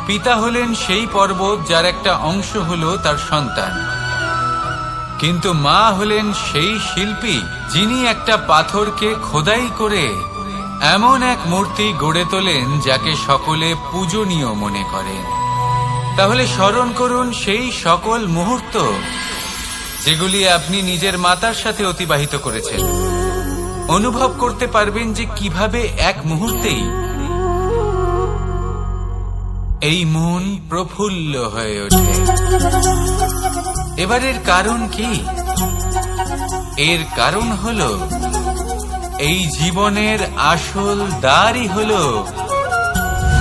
পিতা হলেন সেই পর্বত যার একটা অংশ হলো তার সন্তান, কিন্তু মা হলেন সেই শিল্পী যিনি একটা পাথরকে খোদাই করে এমন এক মূর্তি গড়ে তোলেন যাকে সকলে পূজনীয় মনে করেন। তাহলে স্মরণ করুন সেই সকল মুহূর্ত যেগুলি আপনি নিজের মাতার সাথে অতিবাহিত করেছেন। অনুভব করতে পারবেন যে কিভাবে এক মুহূর্তেই এই মন প্রফুল্ল হয়ে ওঠে। এবারের কারণ কি? এর কারণ হলো এই জীবনের আসল দ্বারই হলো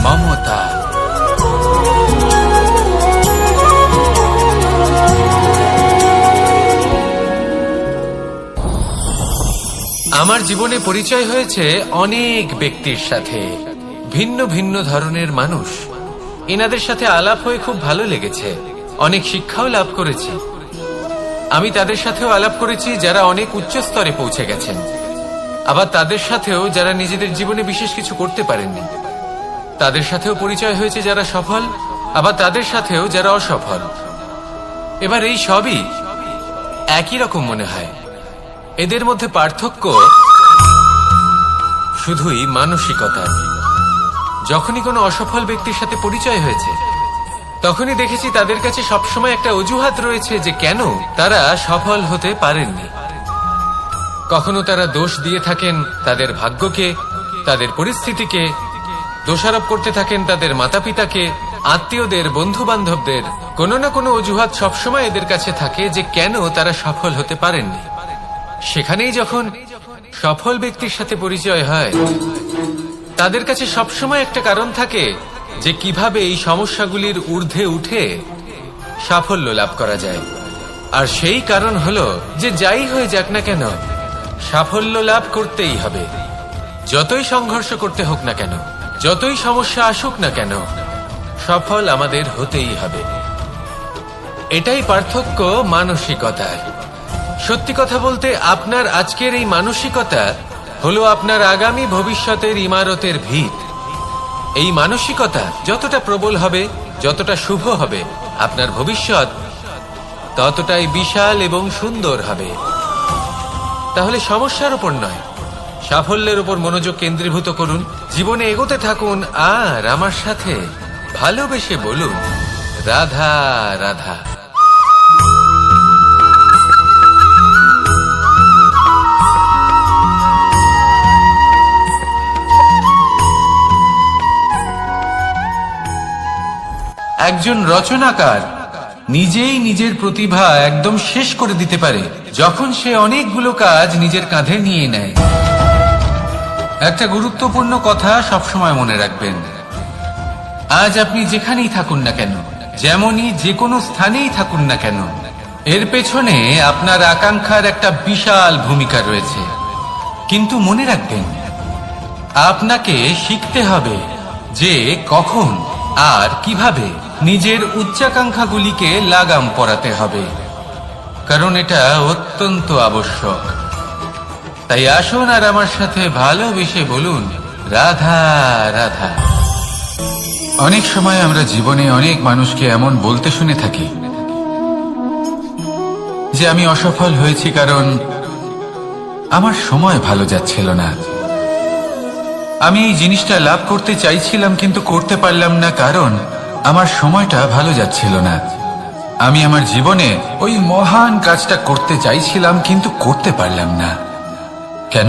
মমতা। আমার জীবনে পরিচয় হয়েছে অনেক ব্যক্তির সাথে, ভিন্ন ভিন্ন ধরনের মানুষ। এনাদের সাথে আলাপ হয়ে খুব ভালো লেগেছে, অনেক শিক্ষাও লাভ করেছি। আমি তাদের সাথেও আলাপ করেছি যারা অনেক উচ্চ স্তরে পৌঁছে গেছেন, আবার তাদের সাথেও যারা নিজেদের জীবনে বিশেষ কিছু করতে পারেননি। তাদের সাথেও পরিচয় হয়েছে যারা সফল, আবার তাদের সাথেও যারা অসফল। এবার এই সবই একই রকম মনে হয়। এদের মধ্যে পার্থক্য শুধুই মানসিকতা। যখনই কোনো অসফল ব্যক্তির সাথে পরিচয় হয়েছে, তখনই দেখেছি তাদের কাছে সবসময় একটা অজুহাত রয়েছে যে কেন তারা সফল হতে পারেননি। কখনো তারা দোষ দিয়ে থাকেন তাদের ভাগ্যকে, তাদের পরিস্থিতিকে, দোষারোপ করতে থাকেন তাদের মাতা পিতাকে, আত্মীয়দের, বন্ধু বান্ধবদের। কোনো না কোনো অজুহাত সবসময় এদের কাছে থাকে যে কেন তারা সফল হতে পারেননি। সেখানেই যখন সফল ব্যক্তির সাথে পরিচয় হয়, তাদের কাছে সবসময় একটা কারণ থাকে যে কিভাবে এই সমস্যাগুলির ঊর্ধ্বে উঠে সাফল্য লাভ করা যায়। আর সেই কারণ হলো যে যাই হয়ে যাক না কেন, সাফল্য লাভ করতেই হবে। যতই সংঘর্ষ করতে হোক না কেন, যতই সমস্যা আসুক না কেন, সফল আমাদের হতেই হবে। এটাই পার্থক্য মানসিকতার। সত্যি কথা বলতে আপনার আজকের এই মানসিকতা হলো আপনার আগামী ভবিষ্যতের ইমারতের ভিত। এই মানসিকতা যতটা প্রবল হবে, যতটা শুভ হবে, আপনার ভবিষ্যৎ ততটাই বিশাল এবং সুন্দর হবে। তাহলে সমস্যার উপর নয়, সাফল্যের উপর মনোযোগ কেন্দ্রীভূত করুন, জীবনে এগোতে থাকুন, আর আমার সাথে ভালোবেসে বলুন, রাধা রাধা। একজন রচনাকার নিজেই নিজের প্রতিভা একদম শেষ করে দিতে পারে যখন সে অনেকগুলো কাজ নিজের কাঁধে নিয়ে নেয়। একটা গুরুত্বপূর্ণ কথা সবসময় মনে রাখবেন, আজ আপনি যেখানেই থাকুন না কেন, যেমনই যে কোনো স্থানেই থাকুন না কেন, এর পেছনে আপনার আকাঙ্ক্ষার একটা বিশাল ভূমিকা রয়েছে। কিন্তু মনে রাখবেন, আপনাকে শিখতে হবে যে কখন আর কিভাবে নিজের উচ্চাকাঙ্ক্ষাগুলিকে লাগাম পরাতে হবে, কারণ এটা অত্যন্ত আবশ্যক। তাই আসুন আর আমার সাথে ভালোবেসে বলুন, রাধা রাধা। অনেক সময় আমরা জীবনে অনেক মানুষকে এমন বলতে শুনে থাকি যে আমি অসফল হয়েছি কারণ আমার সময় ভালো যাচ্ছিল না। আমি এই জিনিসটা লাভ করতে চাইছিলাম কিন্তু করতে পারলাম না কারণ আমার সময়টা ভালো যাচ্ছিল না। আমি আমার জীবনে ওই মহান কাজটা করতে চাইছিলাম কিন্তু করতে পারলাম না। কেন?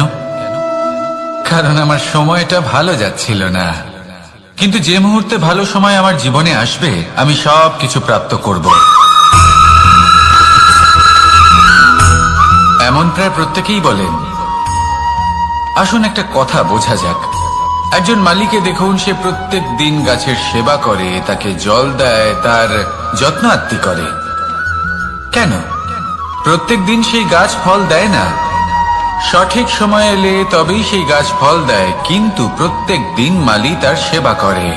কারণ আমার সময়টা ভালো যাচ্ছিল না। কিন্তু যে মুহূর্তে ভালো সময় আমার জীবনে আসবে, আমি সব কিছু প্রাপ্ত করব। এমন প্রায় প্রত্যেকেই বলেন। আসুন একটা কথা বোঝা যাক। একজন মালিকে দেখুন, সে প্রত্যেক দিন গাছের সেবা করে, তাকে জল দেয়, তার যত্ন আত্তি করে। কেন? প্রত্যেক দিন সেই গাছ ফল দেয় না। সঠিক সময় এলে তবেই সেই গাছ ফল দেয়, কিন্তু প্রত্যেক দিন মালি তার সেবা করে,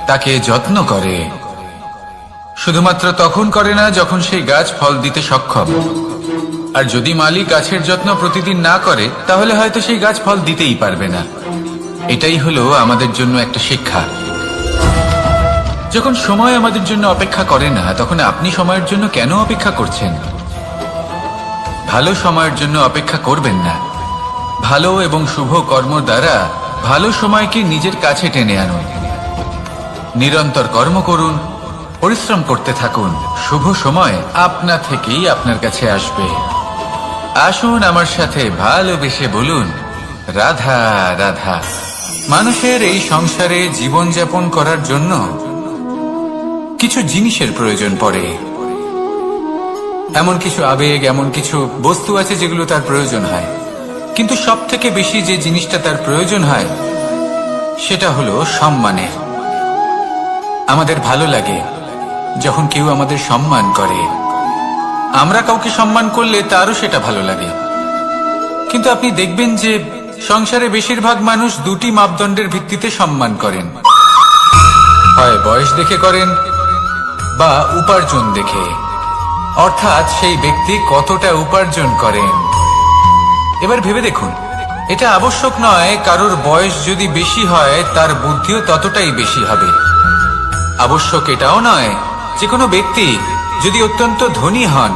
তাকে যত্ন করে। শুধুমাত্র তখন করে না যখন সেই গাছ ফল দিতে সক্ষম। আর যদি মালি গাছের যত্ন প্রতিদিন না করে, তাহলে হয়তো সেই গাছ ফল দিতেই পারবে না। এটাই হলো আমাদের জন্য একটা শিক্ষা। যখন সময় আমাদের জন্য অপেক্ষা করে না, তখন আপনি সময়ের জন্য কেন অপেক্ষা করছেন? ভালো সময়ের জন্য অপেক্ষা করবেন না। ভালো এবং শুভ কর্ম দ্বারা ভালো সময়কে নিজের কাছে টেনে আনুন। নিরন্তর কর্ম করুন, পরিশ্রম করতে থাকুন। শুভ সময় আপনা থেকেই আপনার কাছে আসবে। আসুন আমার সাথে ভালোবেসে বলুন, রাধা রাধা। মানুষের এই সংসারে জীবনযাপন করার জন্য কিছু জিনিসের প্রয়োজন পড়ে। এমন কিছু আবেগ, এমন কিছু বস্তু আছে যেগুলো তার প্রয়োজন হয়। কিন্তু সব থেকে বেশি যে জিনিসটা তার প্রয়োজন হয় সেটা হলো সম্মানের। আমাদের ভালো লাগে যখন কেউ আমাদের সম্মান করে। আমরা কাউকে সম্মান করলে তারও সেটা ভালো লাগে। কিন্তু আপনি দেখবেন যে সংসারে বেশিরভাগ মানুষ দুটি মাপদণ্ডের ভিত্তিতে সম্মান করেন। হয় বয়স দেখে করেন বা উপার্জন দেখে। অর্থাৎ সেই ব্যক্তি কতটা উপার্জন করেন। এবার ভেবে দেখুন, এটা আবশ্যক নয় কারোর বয়স যদি বেশি হয় তার বুদ্ধিও ততটাই বেশি হবে। আবশ্যক এটাও নয় যে কোনো ব্যক্তি যদি অত্যন্ত ধনী হন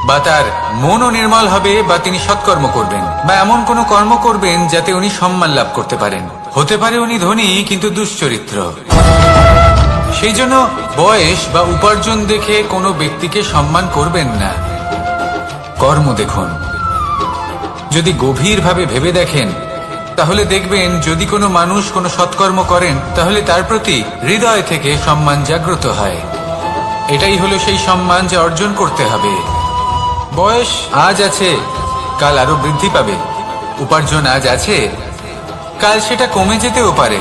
বা তার মনও নির্মল হবে বা তিনি সৎকর্ম করবেন বা এমন কোনো কর্ম করবেন যাতে উনি সম্মান লাভ করতে পারেন। হতে পারে উনি ধনী কিন্তু দুশ্চরিত্র। সেই জন্য বয়স বা উপার্জন দেখে কোনো ব্যক্তিকে সম্মান করবেন না। কর্ম দেখুন। যদি গভীরভাবে ভেবে দেখেন তাহলে দেখবেন যদি কোনো মানুষ কোনো সৎকর্ম করেন তাহলে তার প্রতি হৃদয় থেকে সম্মান জাগ্রত হয়। এটাই হলো সেই সম্মান যা অর্জন করতে হবে। বয়স আজ আছে, কাল আরো বৃদ্ধি পাবে। উপার্জন আজ আছে, কাল সেটা কমে যেতেও পারে।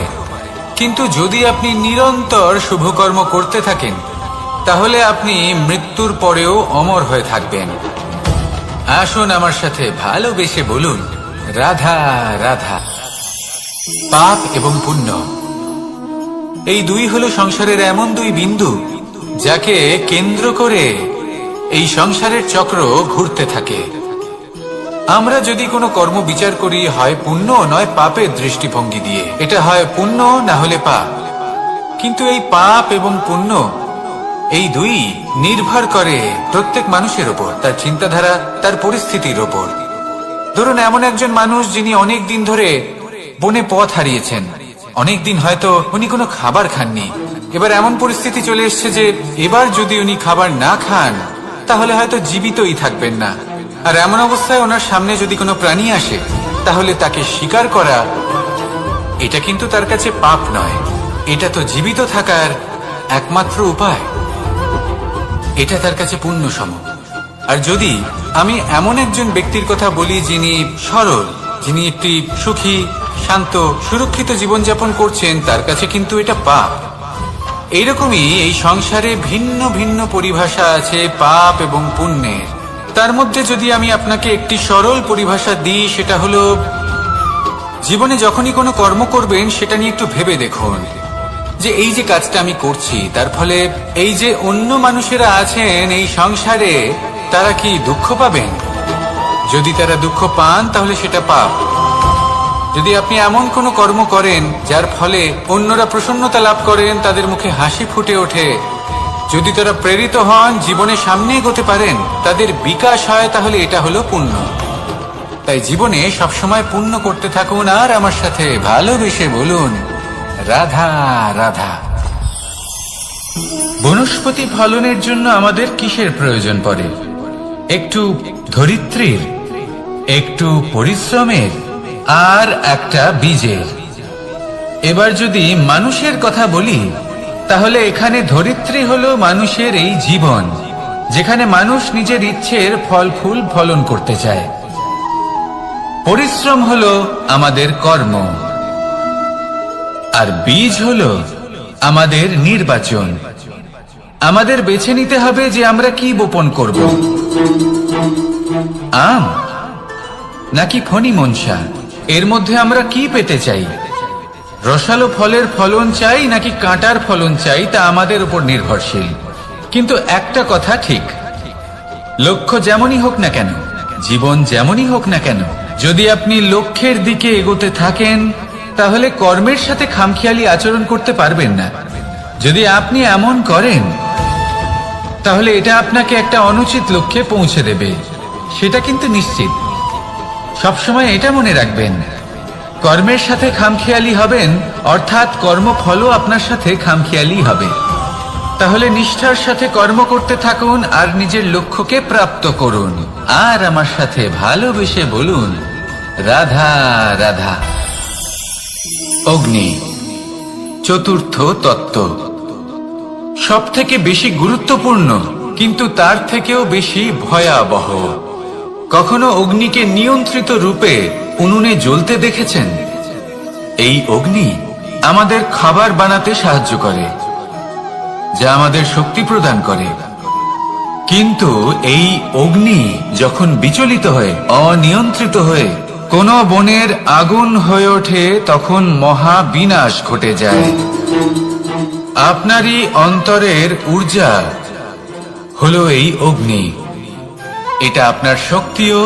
কিন্তু যদি আপনি নিরন্তর শুভকর্ম করতে থাকেন তাহলে আপনি মৃত্যুর পরেও অমর হয়ে থাকবেন। আসুন আমার সাথে ভালোবেসে বলুন, রাধা রাধা। পাপ এবং পুণ্য, এই দুই হলো সংসারের এমন দুই বিন্দু যাকে কেন্দ্র করে এই সংসারের চক্র ঘুরতে থাকে। আমরা যদি কোনো কর্ম বিচার করি হয় পুণ্য নয় পাপের দৃষ্টিভঙ্গি দিয়ে, এটা হয় পুণ্য না হলে পাপ। কিন্তু এই পাপ এবং পুণ্য এই দুই নির্ভর করে প্রত্যেক মানুষের ওপর, তার চিন্তাধারা, তার পরিস্থিতির ওপর। ধরুন এমন একজন মানুষ যিনি অনেক দিন ধরে বনে পথ হারিয়েছেন, অনেক দিন হয়তো উনি কোনো খাবার খাননি। এবার এমন পরিস্থিতি চলে এসছে যে এবার যদি উনি খাবার না খান তাহলে হয়তো জীবিতই থাকবেন না। আর এমন অবস্থায় ওনার সামনে যদি কোনো প্রাণী আসে তাহলে তাকে শিকার করা এটা কিন্তু তার কাছে পাপ নয়, এটা তো জীবিত থাকার একমাত্র উপায়। এটা তার কাছে পুণ্য সম। আর যদি আমি এমন একজন ব্যক্তির কথা বলি যিনি সরল, যিনি একটি সুখী, শান্ত, সুরক্ষিত জীবনযাপন করছেন, তার কাছে কিন্তু এটা পাপ। এইরকমই এই সংসারে ভিন্ন ভিন্ন পরিভাষা আছে পাপ এবং পুণ্যের। তার মধ্যে যদি আমি আপনাকে একটি সরল পরিভাষা দিই, সেটা হলো জীবনে যখনই কোনো কর্ম করবেন সেটা নিয়ে একটু ভেবে দেখুন যে এই যে কাজটা আমি করছি তার ফলে এই যে অন্য মানুষেরা আছেন এই সংসারে তারা কি দুঃখ পাবেন? যদি তারা দুঃখ পান তাহলে সেটা পাপ। যদি আপনি এমন কোনো কর্ম করেন যার ফলে অন্যরা প্রসন্নতা লাভ করেন, তাদের মুখে হাসি ফুটে ওঠে, যদি তারা প্রেরিত হন, জীবনে সামনে এগোতে পারেন, তাদের বিকাশ হয়, তাহলে এটা হলো পুণ্য। তাই জীবনে সবসময় পুণ্য করতে থাকুন আর আমার সাথে ভালোবেসে বলুন, রাধা রাধা। বনস্পতি ফলনের জন্য আমাদের কিসের প্রয়োজন পড়ে? একটু ধরিত্রীর, একটু পরিশ্রমের আর একটা বীজের। এবার যদি মানুষের কথা বলি তাহলে এখানে ধরিত্রী হলো মানুষের এই জীবন, যেখানে মানুষ নিজের ইচ্ছের ফল ফুল ফলন করতে চায়। পরিশ্রম হলো আমাদের কর্ম, আর বীজ হলো আমাদের নির্বাচন। আমাদের বেছে নিতে হবে যে আমরা কি বপন করব, আম নাকি ফণি মনসা। এর মধ্যে আমরা কি পেতে চাই? রসালো ফলের ফলন চাই নাকি কাঁটার ফলন চাই, তা আমাদের উপর নির্ভরশীল। কিন্তু একটা কথা ঠিক, লক্ষ্য যেমনই হোক না কেন, জীবন যেমনই হোক না কেন, যদি আপনি লক্ষ্যের দিকে এগোতে থাকেন তাহলে কর্মের সাথে খামখেয়ালি আচরণ করতে পারবেন না। যদি আপনি এমন করেন তাহলে এটা আপনাকে একটা অনুচিত লক্ষ্যে পৌঁছে দেবে, সেটা কিন্তু নিশ্চিত। সবসময় এটা মনে রাখবেন, কর্মের সাথে খামখেয়ালি হবেন অর্থাৎ কর্মফলও আপনার সাথে খামখেয়ালি হবে। তাহলে নিষ্ঠার সাথে কর্ম করতে থাকুন আর নিজের লক্ষ্যকে প্রাপ্ত করুন। আর আমার সাথে ভালোবেসে বলুন, রাধা রাধা। অগ্নি চতুর্থ তত্ত্ব, সব থেকে বেশি গুরুত্বপূর্ণ কিন্তু তার থেকেও বেশি ভয়াবহ। কখনো অগ্নিকে নিয়ন্ত্রিত রূপে উনুনে জ্বলতে দেখেছেন? এই অগ্নি আমাদের খাবার বানাতে সাহায্য করে, যা আমাদের শক্তি প্রদান করে। কিন্তু এই অগ্নি যখন বিচলিত হয়ে, অনিয়ন্ত্রিত হয়ে কোন বনের আগুন হয়ে ওঠে, তখন মহা বিনাশ ঘটে যায়। আপনারই অন্তরের ঊর্জা হলো এই অগ্নি। এটা আপনার শক্তিও,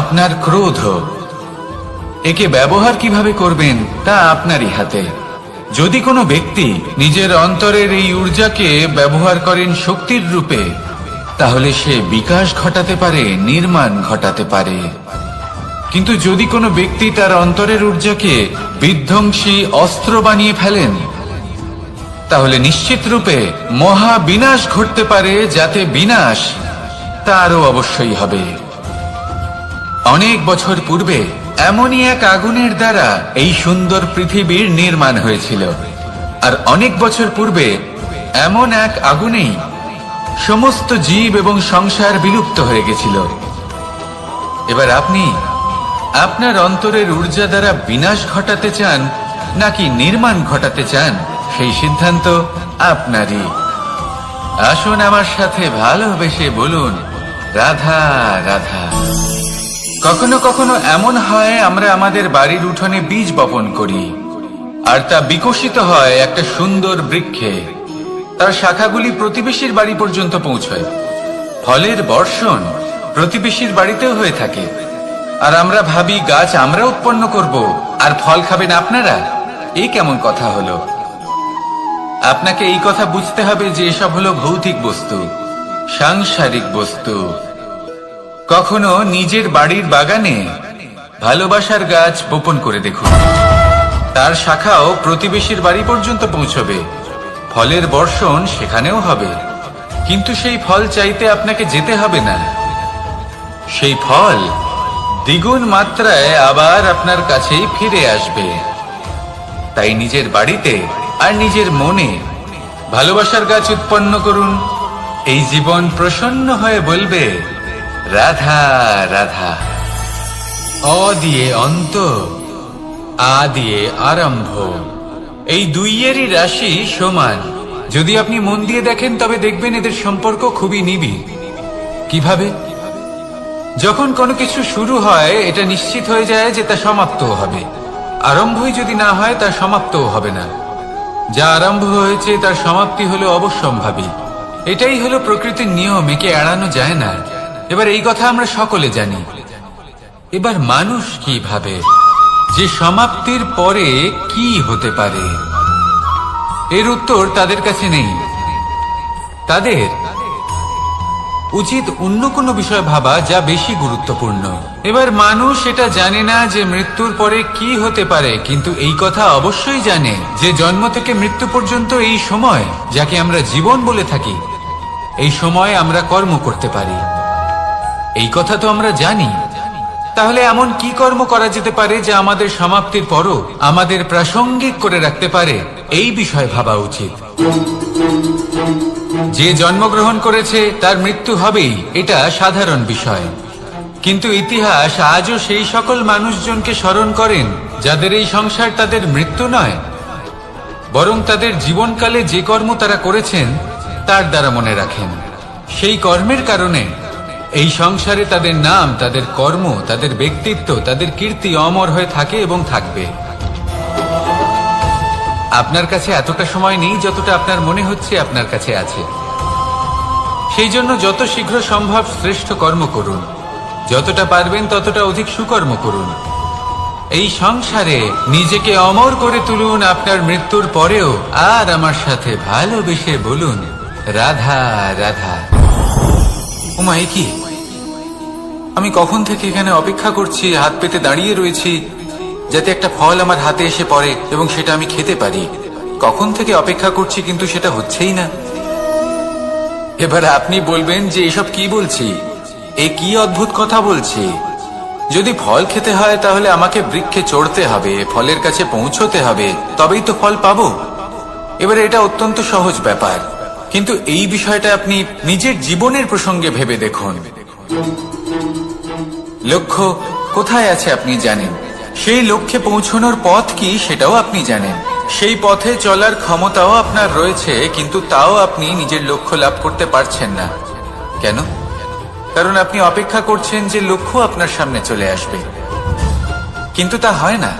আপনার ক্রোধ। একে ব্যবহার কিভাবে করবেন তা আপনারই হাতে। যদি কোনো ব্যক্তি নিজের অন্তরের এই ঊর্জাকে ব্যবহার করেন শক্তির রূপে, তাহলে সে বিকাশ ঘটাতে পারে, নির্মাণ ঘটাতে পারে। কিন্তু যদি কোনো ব্যক্তি তার অন্তরের ঊর্জাকে বিধ্বংসী অস্ত্র বানিয়ে ফেলেন, তাহলে নিশ্চিত রূপে মহা বিনাশ ঘটতে পারে, যাতে বিনাশ তারও অবশ্যই হবে। অনেক বছর পূর্বে এমনই এক আগুনের দ্বারা এই সুন্দর পৃথিবীর নির্মাণ হয়েছিল, আর অনেক বছর পূর্বে এমন এক আগুনেই সমস্ত জীব এবং সংসার বিলুপ্ত হয়ে গেছিল। এবার আপনি আপনার অন্তরের ঊর্জা দ্বারা বিনাশ ঘটাতে চান নাকি নির্মাণ ঘটাতে চান, সেই সিদ্ধান্ত আপনারই। আসুন আমার সাথে ভালোবেসে বলুন, রাধা রাধা। কখনো কখনো এমন হয়, আমরা আমাদের বাড়ির উঠোনে বীজ বপন করি, আর তা বিকশিত হয় একটা সুন্দর বৃক্ষে। তার শাখাগুলি প্রতিবেশীর বাড়ি পর্যন্ত পৌঁছয়। ফলের বর্ষণ প্রতিবেশীর বাড়িতেও হয়ে থাকে, আর আমরা ভাবি গাছ আমরা উৎপন্ন করব আর ফল খাবেন আপনারা। এই কেমন কথা হলো? আপনাকে এই কথা বুঝতে হবে যে এসব হলো ভৌতিক বস্তু, সাংসারিক বস্তু। কখনো নিজের বাড়ির বাগানে ভালোবাসার গাছ বপন করে দেখুন, তার শাখাও প্রতিবেশীর বাড়ি পর্যন্ত পৌঁছবে, ফলের বর্ষণ সেখানেও হবে। কিন্তু সেই ফল চাইতে আপনাকে যেতে হবে না, সেই ফল দ্বিগুণ মাত্রায় আবার আপনার কাছেই ফিরে আসবে। তাই নিজের বাড়িতে আর নিজের মনে ভালোবাসার গাছ উৎপন্ন করুন। এই জীবন প্রসন্ন হয়ে বলবে, রাধা রাধা। অ দিয়ে অন্ত, আ দিয়ে আরম্ভ, এই দুইয়েরই রাশি সমান। যদি আপনি মন দিয়ে দেখেন তবে দেখবেন এদের সম্পর্ক খুবই নিবিড়। কিভাবে? যখন কোনো কিছু শুরু হয়, এটা নিশ্চিত হয়ে যায় যে তা সমাপ্তও হবে। আরম্ভই যদি না হয়, তা সমাপ্তও হবে না। যা আরম্ভ হয়েছে তার সমাপ্তি হলো অবশ্যম্ভাবী। এটাই হলো প্রকৃতির নিয়ম, একে এড়ানো যায় না। এবার এই কথা আমরা সকলে জানি। এবার মানুষ কি ভাবে যে সমাপ্তির পরে কি হতে পারে, এর উত্তর তাদের কাছে নেই। তাদের উচিত অন্য কোনো বিষয় ভাবা যা বেশি গুরুত্বপূর্ণ। এবার মানুষ এটা জানে না যে মৃত্যুর পরে কি হতে পারে, কিন্তু এই কথা অবশ্যই জানে যে জন্ম থেকে মৃত্যু পর্যন্ত এই সময়, যাকে আমরা জীবন বলে থাকি, এই সময় আমরা কর্ম করতে পারি। এই কথা তো আমরা জানি। তাহলে এমন কি কর্ম করা যেতে পারে যা আমাদের সমাপ্তির পরও আমাদের প্রাসঙ্গিক করে রাখতে পারে, এই বিষয়ে ভাবা উচিত। যে জন্মগ্রহণ করেছে তার মৃত্যু হবেই, এটা সাধারণ বিষয়। কিন্তু ইতিহাস আজও সেই সকল মানুষজনকে স্মরণ করেন যাদের এই সংসার তাদের মৃত্যু নয়, বরং তাদের জীবনকালে যে কর্ম তারা করেছেন তার দ্বারা মনে রাখেন। সেই কর্মের কারণে এই সংসারে তাদের নাম, তাদের কর্ম, তাদের ব্যক্তিত্ব, তাদের কীর্তি অমর হয়ে থাকে এবং থাকবে। আপনার কাছে এতটা সময় নেই যতটা আপনার মনে হচ্ছে আপনার কাছে আছে। সেই জন্য যত শীঘ্র সম্ভব শ্রেষ্ঠ কর্ম করুন, যতটা পারবেন ততটা অধিক সুকর্ম করুন। এই সংসারে নিজেকে অমর করে তুলুন আপনার মৃত্যুর পরেও। আর আমার সাথে ভালোবেসে বলুন, রাধা রাধা। ওমা, এ কি? আমি কখন থেকে এখানে অপেক্ষা করছি, হাত পেতে দাঁড়িয়ে রয়েছি যাতে একটা ফল আমার হাতে এসে পড়ে এবং সেটা আমি খেতে পারি। কখন থেকে অপেক্ষা করছি, কিন্তু সেটা হচ্ছেই না। এবার আপনি বলবেন যে এসব কি বলছি, এ কি অদ্ভুত কথা বলছি। যদি ফল খেতে হয় তাহলে আমাকে বৃক্ষে চড়তে হবে, ফলের কাছে পৌঁছতে হবে, তবেই তো ফল পাবো। এবারে এটা অত্যন্ত সহজ ব্যাপার, কিন্তু এই বিষয়টা আপনি নিজের জীবনের প্রসঙ্গে ভেবে দেখুন। লক্ষ্য কোথায় আছে আপনি জানেন, সেই লক্ষ্যে পৌঁছানোর পথ কি সেটাও আপনি জানেন, সেই পথে চলার ক্ষমতাও আপনার রয়েছে, কিন্তু তাও আপনি নিজের লক্ষ্য লাভ করতে পারছেন না। কেন? কারণ আপনি অপেক্ষা করছেন যে লক্ষ্য আপনার সামনে চলে আসবে, কিন্তু তা হয় না।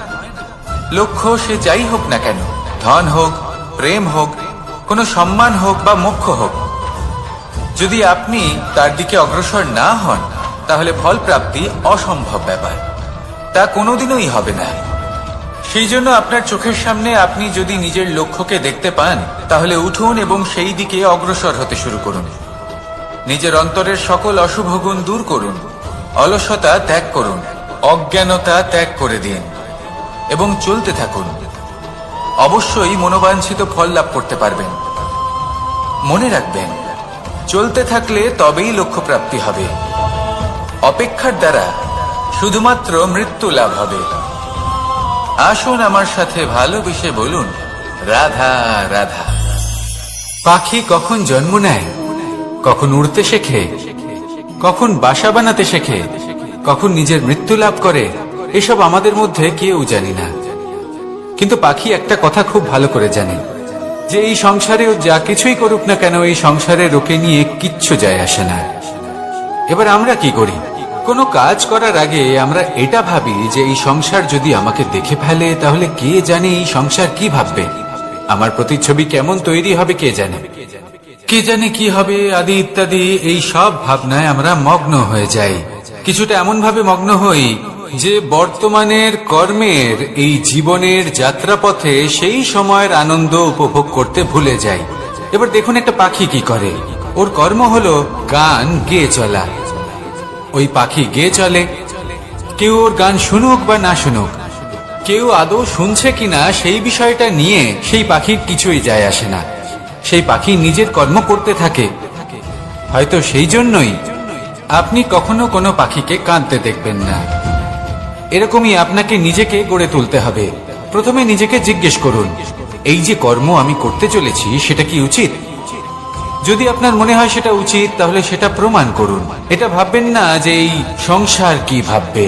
লক্ষ্য সে যাই হোক না কেন, ধন হোক, প্রেম হোক, কোনো সম্মান হোক বা মোক্ষ হোক, যদি আপনি তার দিকে অগ্রসর না হন তাহলে ফল প্রাপ্তি অসম্ভব ব্যাপার, তা কোনোদিনই হবে না। সেই জন্য আপনার চোখের সামনে আপনি যদি নিজের লক্ষ্যকে দেখতে পান তাহলে উঠুন এবং সেই দিকে অগ্রসর হতে শুরু করুন। নিজের অন্তরের সকল অশুভ গুণ দূর করুন, অলসতা ত্যাগ করুন, অজ্ঞানতা ত্যাগ করে দিন এবং চলতে থাকুন। অবশ্যই মনোবাঞ্ছিত ফল লাভ করতে পারবেন। মনে রাখবেন, চলতে থাকলে তবেই লক্ষ্য প্রাপ্তি হবে। অপেক্ষার দ্বারা শুধুমাত্র মৃত্যু লাভ হবে। আসুন আমার সাথে ভালোবেসে বলুন, রাধা রাধা। পাখি কখন জন্ম নেয়, কখন উড়তে শেখে, কখন বাসা বানাতে শেখে, কখন নিজের মৃত্যু লাভ করে, এসব আমাদের মধ্যে কেউ জানি না। কিন্তু পাখি একটা কথা খুব ভালো করে জানে, যে এই সংসারে ও যা কিছুই করুক না কেন, এই সংসারের ওকে নিয়ে কিচ্ছু যায় আসে না। এবার আমরা কি করি? কোনো কাজ করার আগে আমরা এটা ভাবি যে এই সংসার যদি আমাকে দেখে ফেলে তাহলে কে জানে এই সংসার কি ভাববে, আমার প্রতিচ্ছবি কেমন তৈরি হবে কে জানে, কে জানে কি হবে আদি ইত্যাদি। এই সব ভাবনায় আমরা মগ্ন হয়ে যাই। কিছুটা এমন ভাবে মগ্ন হই যে বর্তমানের কর্মের এই জীবনের যাত্রাপথে সেই সময়ের আনন্দ উপভোগ করতে ভুলে যাই। এবার দেখুন একটা পাখি কি করে, ওর কর্ম হলো গান গেয়ে চলা। ওই পাখি গেয়ে চলে, কেউ ওর গান শুনুক বা না শুনুক, কেউ আদৌ শুনছে কিনা সেই বিষয়টা নিয়ে সেই পাখির কিছুই যায় আসে না। সেই পাখি নিজের কর্ম করতে থাকে। হয়তো সেই জন্যই আপনি কখনো কোনো পাখিকে কাঁদতে দেখবেন না। এরকমই আপনাকে নিজেকে গড়ে তুলতে হবে। প্রথমে নিজেকে জিজ্ঞেস করুন, এই যে কর্ম আমি করতে চলেছি সেটা কি উচিত? যদি আপনার মনে হয় সেটা উচিত তাহলে সেটা প্রমাণ করুন। এটা ভাববেন না যে এই সংসার কি ভাববে।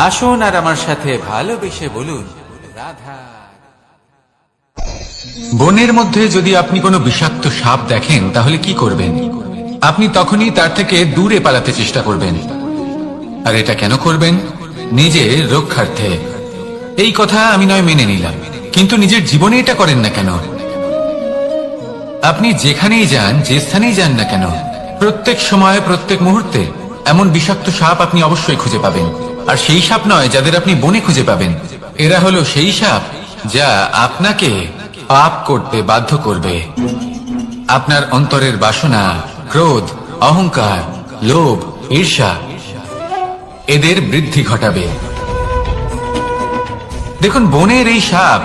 আসুন আর আমার সাথে ভালোবেসে বলুন, রাধা। বনের মধ্যে যদি আপনি কোনো বিষাক্ত সাপ দেখেন তাহলে কি করবেন? আপনি তখনই তার থেকে দূরে পালাতে চেষ্টা করবেন। আর এটা কেন করবেন? নিজের রক্ষার্থে। এই কথা আমি নয় মেনে নিলাম, কিন্তু নিজের জীবনে এটা করেন না কেন? আপনি যেখানেই যান, যে স্থানেই যান না কেন, প্রত্যেক সময় প্রত্যেক মুহূর্তে এমন বিষাক্ত সাপ আপনি অবশ্যই খুঁজে পাবেন। আর সেই সাপ নয় যাদের আপনি বনে খুঁজে পাবেন, এরা হলো সেই সাপ যা আপনাকে পাপ করতে বাধ্য করবে। আপনার অন্তরের বাসনা, ক্রোধ, অহংকার, লোভ, ঈর্ষা এদের বৃদ্ধি ঘটাবে। দেখুন, বনের এই সাপ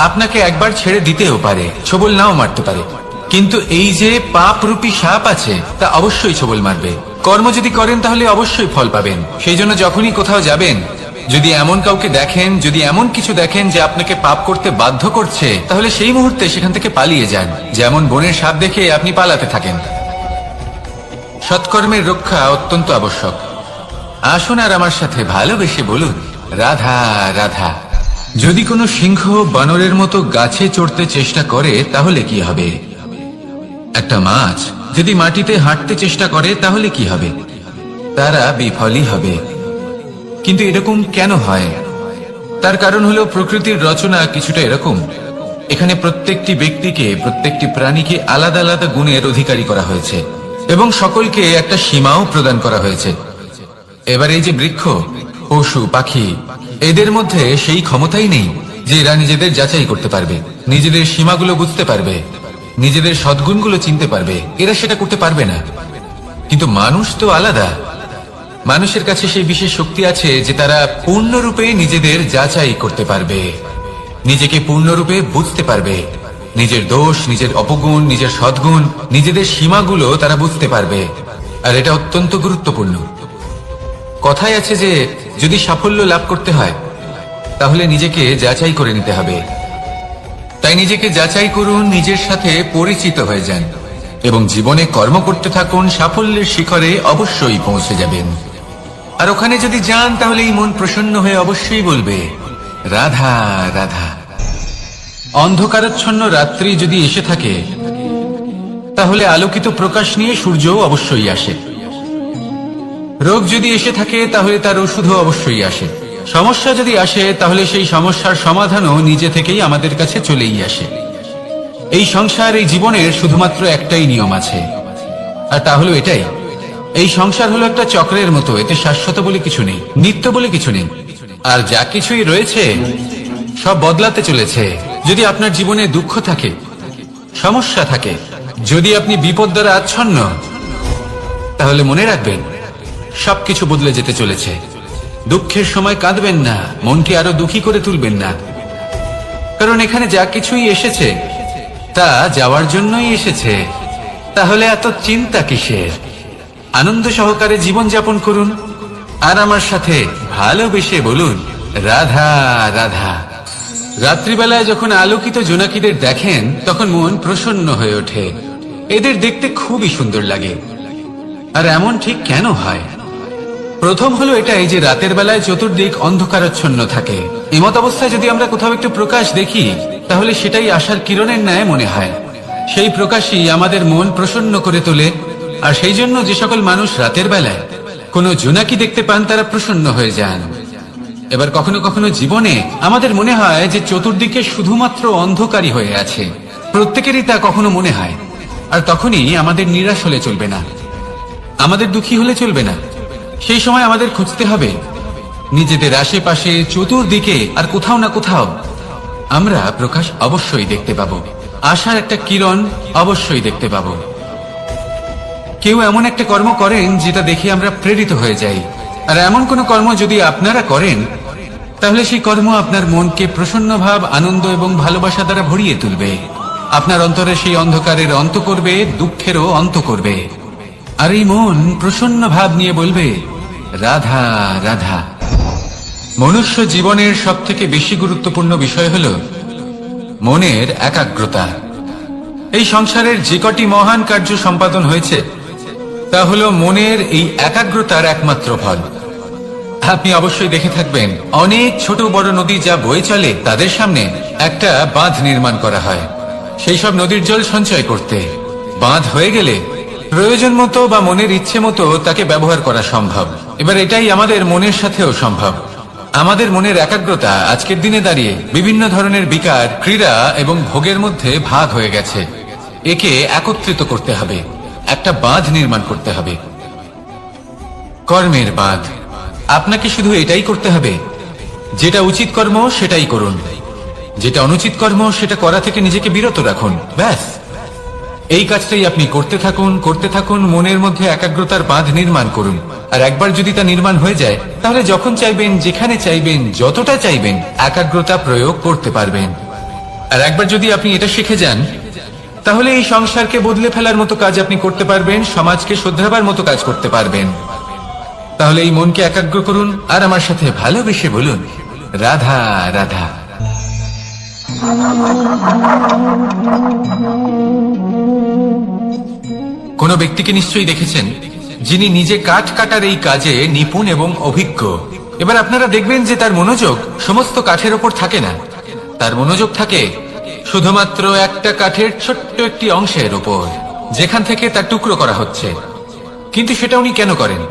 আপনাকে একবার ছেড়ে দিতেও পারে, ছোবল নাও মারতে পারে, কিন্তু এই যে পাপরূপী সাপ আছে তা অবশ্যই ছোবল মারবে। কর্ম যদি করেন তাহলে অবশ্যই ফল পাবেন। সেই জন্য যখনই কোথাও যাবেন, যদি এমন কাউকে দেখেন, যদি এমন কিছু দেখেন যে আপনাকে পাপ করতে বাধ্য করছে, তাহলে সেই মুহূর্তে সেখান থেকে পালিয়ে যান। যেমন বনের সাপ দেখে আপনি পালাতে থাকেন। সৎকর্মের রক্ষা অত্যন্ত আবশ্যক। আসুন আর আমার সাথে ভালোবেসে বলুন, রাধা রাধা। যদি কোনো সিংহ বানরের মতো গাছে চড়তে চেষ্টা করে তাহলে কি হবে? একটা মাছ যদি মাটিতে হাঁটতে চেষ্টা করে তাহলে কি হবে? তারা বিফলই হবে। কিন্তু এরকম কেন হয়? তার কারণ হলো প্রকৃতির রচনা কিছুটা এরকম। এখানে প্রত্যেকটি ব্যক্তিকে, প্রত্যেকটি প্রাণীকে আলাদা আলাদা গুণের অধিকারী করা হয়েছে এবং সকলকে একটা সীমাও প্রদান করা হয়েছে। এবার এই যে বৃক্ষ, পশু, পাখি, এদের মধ্যে সেই ক্ষমতাই নেই যে এরা নিজেদের যাচাই করতে পারবে, নিজেদের সীমাগুলো বুঝতে পারবে, নিজেদের সদ্গুণগুলো চিনতে পারবে। এরা সেটা করতে পারবে না। কিন্তু মানুষ তো আলাদা। মানুষের কাছে সেই বিশেষ শক্তি আছে যে তারা পূর্ণরূপে নিজেদের যাচাই করতে পারবে, নিজেকে পূর্ণরূপে বুঝতে পারবে, নিজের দোষ, নিজের অপগুণ, নিজের সদ্গুণ, নিজেদের সীমাগুলো তারা বুঝতে পারবে। আর এটা অত্যন্ত গুরুত্বপূর্ণ। কথায় আছে যে যদি সাফল্য লাভ করতে হয় তাহলে নিজেকে যাচাই করে নিতে হবে। তাই নিজেকে যাচাই করুন, নিজের সাথে পরিচিত হয়ে যান এবং জীবনে কর্ম করতে থাকুন। সাফল্যের শিখরে অবশ্যই পৌঁছে যাবেন। আর ওখানে যদি যান তাহলে এই মন প্রসন্ন হয়ে অবশ্যই বলবে, রাধা রাধা। অন্ধকারাচ্ছন্ন রাত্রি যদি এসে থাকে তাহলে আলোকিত প্রকাশ নিয়ে সূর্যও অবশ্যই আসে। রোগ যদি এসে থাকে তাহলে তার ওষুধও অবশ্যই আসে। সমস্যা যদি আসে তাহলে সেই সমস্যার সমাধানও নিজে থেকেই আমাদের কাছে চলেই আসে। এই সংসার, এই জীবনের শুধুমাত্র একটাই নিয়ম আছে, আর তা হলো এটাই, এই সংসার হলো একটা চক্রের মতো, এতে শাশ্বত বলে কিছু নেই, নিত্য বলে কিছু নেই, আর যা কিছুই রয়েছে সব বদলাতে চলেছে। যদি আপনার জীবনে দুঃখ থাকে, সমস্যা থাকে, যদি আপনি বিপদ দ্বারা আচ্ছন্ন, তাহলে মনে রাখবেন সবকিছু বদলে যেতে চলেছে। দুঃখের সময় কাঁদবেন না, মনকে আরো দুঃখী করে তুলবেন না, কারণ এখানে যা কিছুই এসেছে তা যাওয়ার জন্যই এসেছে। তাহলে এত চিন্তা কিসের? আনন্দ সহকারে জীবন যাপন করুন, আর আমার সাথে ভালোবেসে বলুন রাধা রাধা। রাত্রিবেলায় যখন আলোকিত জোনাকিদের দেখেন তখন মন প্রসন্ন হয়ে ওঠে, এদের দেখতে খুবই সুন্দর লাগে। আর এমন ঠিক কেন হয়? প্রথম হলো এটাই যে রাতের বেলায় চতুর্দিক অন্ধকারাচ্ছন্ন থাকে। এমত অবস্থায় যদি আমরা কোথাও একটু প্রকাশ দেখি, তাহলে সেটাই আশার কিরণের ন্যায় মনে হয়। সেই প্রকাশই আমাদের মন প্রসন্ন করে তোলে। আর সেই জন্য যে সকল মানুষ রাতের বেলায় কোনো জোনাকি দেখতে পান তারা প্রসন্ন হয়ে যান। এবার কখনো কখনো জীবনে আমাদের মনে হয় যে চতুর্দিকে শুধুমাত্র অন্ধকারই হয়ে আছে, প্রত্যেকেরই তা কখনো মনে হয়। আর তখনই আমাদের নিরাশ হলে চলবে না, আমাদের দুঃখী হলে চলবে না। সেই সময় আমাদের খুঁজতে হবে নিজেদের আশেপাশে, চতুর্দিকে, আর কোথাও না কোথাও আমরা প্রকাশ অবশ্যই দেখতে পাবো, আশার একটা কিরণ অবশ্যই দেখতে পাবো। কেউ এমন একটা কর্ম করেন যেটা দেখে আমরা প্রেরিত হয়ে যাই, আর এমন কোনো কর্ম যদি আপনারা করেন তাহলে সেই কর্ম আপনার মনকে প্রসন্ন ভাব, আনন্দ এবং ভালোবাসা দ্বারা ভরিয়ে তুলবে। আপনার অন্তরে সেই অন্ধকারের অন্ত করবে, দুঃখেরও অন্ত করবে। আর এই মন প্রসন্ন ভাব নিয়ে বলবে রাধা রাধা। মনুষ্য জীবনের সবথেকে বেশি গুরুত্বপূর্ণ বিষয় হল মনের একাগ্রতা। এই সংসারের যে কটি মহান কার্য সম্পাদন হয়েছে তা হলো মনের এই একাগ্রতার একমাত্র ফল। আপনি অবশ্যই দেখে থাকবেন অনেক ছোট বড় নদী যা বয়ে চলে তাদের সামনে একটা বাঁধ নির্মাণ করা হয়, সেই সব নদীর জল সঞ্চয় করতে। বাঁধ হয়ে গেলে প্রয়োজন মতো বা মনের ইচ্ছে মতো তাকে ব্যবহার করা সম্ভব। এবার এটাই আমাদের মনের সাথেও সম্ভব। আমাদের মনের একাগ্রতা আজকের দিনে দাঁড়িয়ে বিভিন্ন ধরনের বিকার, ক্রীড়া এবং ভোগের মধ্যে ভাগ হয়ে গেছে। একে একত্রিত করতে হবে, একটা বাঁধ নির্মাণ করতে হবে, কর্মের বাঁধ। আপনাকে শুধু এটাই করতে হবে, যেটা উচিত কর্ম সেটাই করুন, যেটা অনুচিত কর্ম সেটা করা থেকে নিজেকে বিরত রাখুন। ব্যাস, এই কাজটাই আপনি করতে থাকুন, করতে থাকুন। মনের মধ্যে একাগ্রতার বাঁধ নির্মাণ করুন। আর একবার যদি তা নির্মাণ হয়ে যায় তাহলে যখন চাইবেন, যেখানে চাইবেন, যতটা চাইবেন একাগ্রতা প্রয়োগ করতে পারবেন। আর একবার যদি আপনি এটা শিখে যান তাহলে এই সংসারকে বদলে ফেলার মতো কাজ আপনি করতে পারবেন, সমাজকে শুধরাবার মতো কাজ করতে পারবেন। তাহলে এই মনকে একাগ্র করুন আর আমার সাথে ভালোবেসে বলুন রাধা রাধা। কোন ব্যক্তিকে নিশ্চয়ই দেখেছেন যিনি নিজে কাঠ কাটার এই কাজে নিপুণ এবং অভিজ্ঞ। এবার আপনারা দেখবেন যে তার মনোযোগ সমস্ত কাঠের ওপর থাকে না, তার মনোযোগ থাকে শুধুমাত্র একটা কাঠের ছোট্ট একটি অংশের উপর, যেখান থেকে তার টুকরো করা হচ্ছে। কিন্তু সেটা উনি কেন করেন?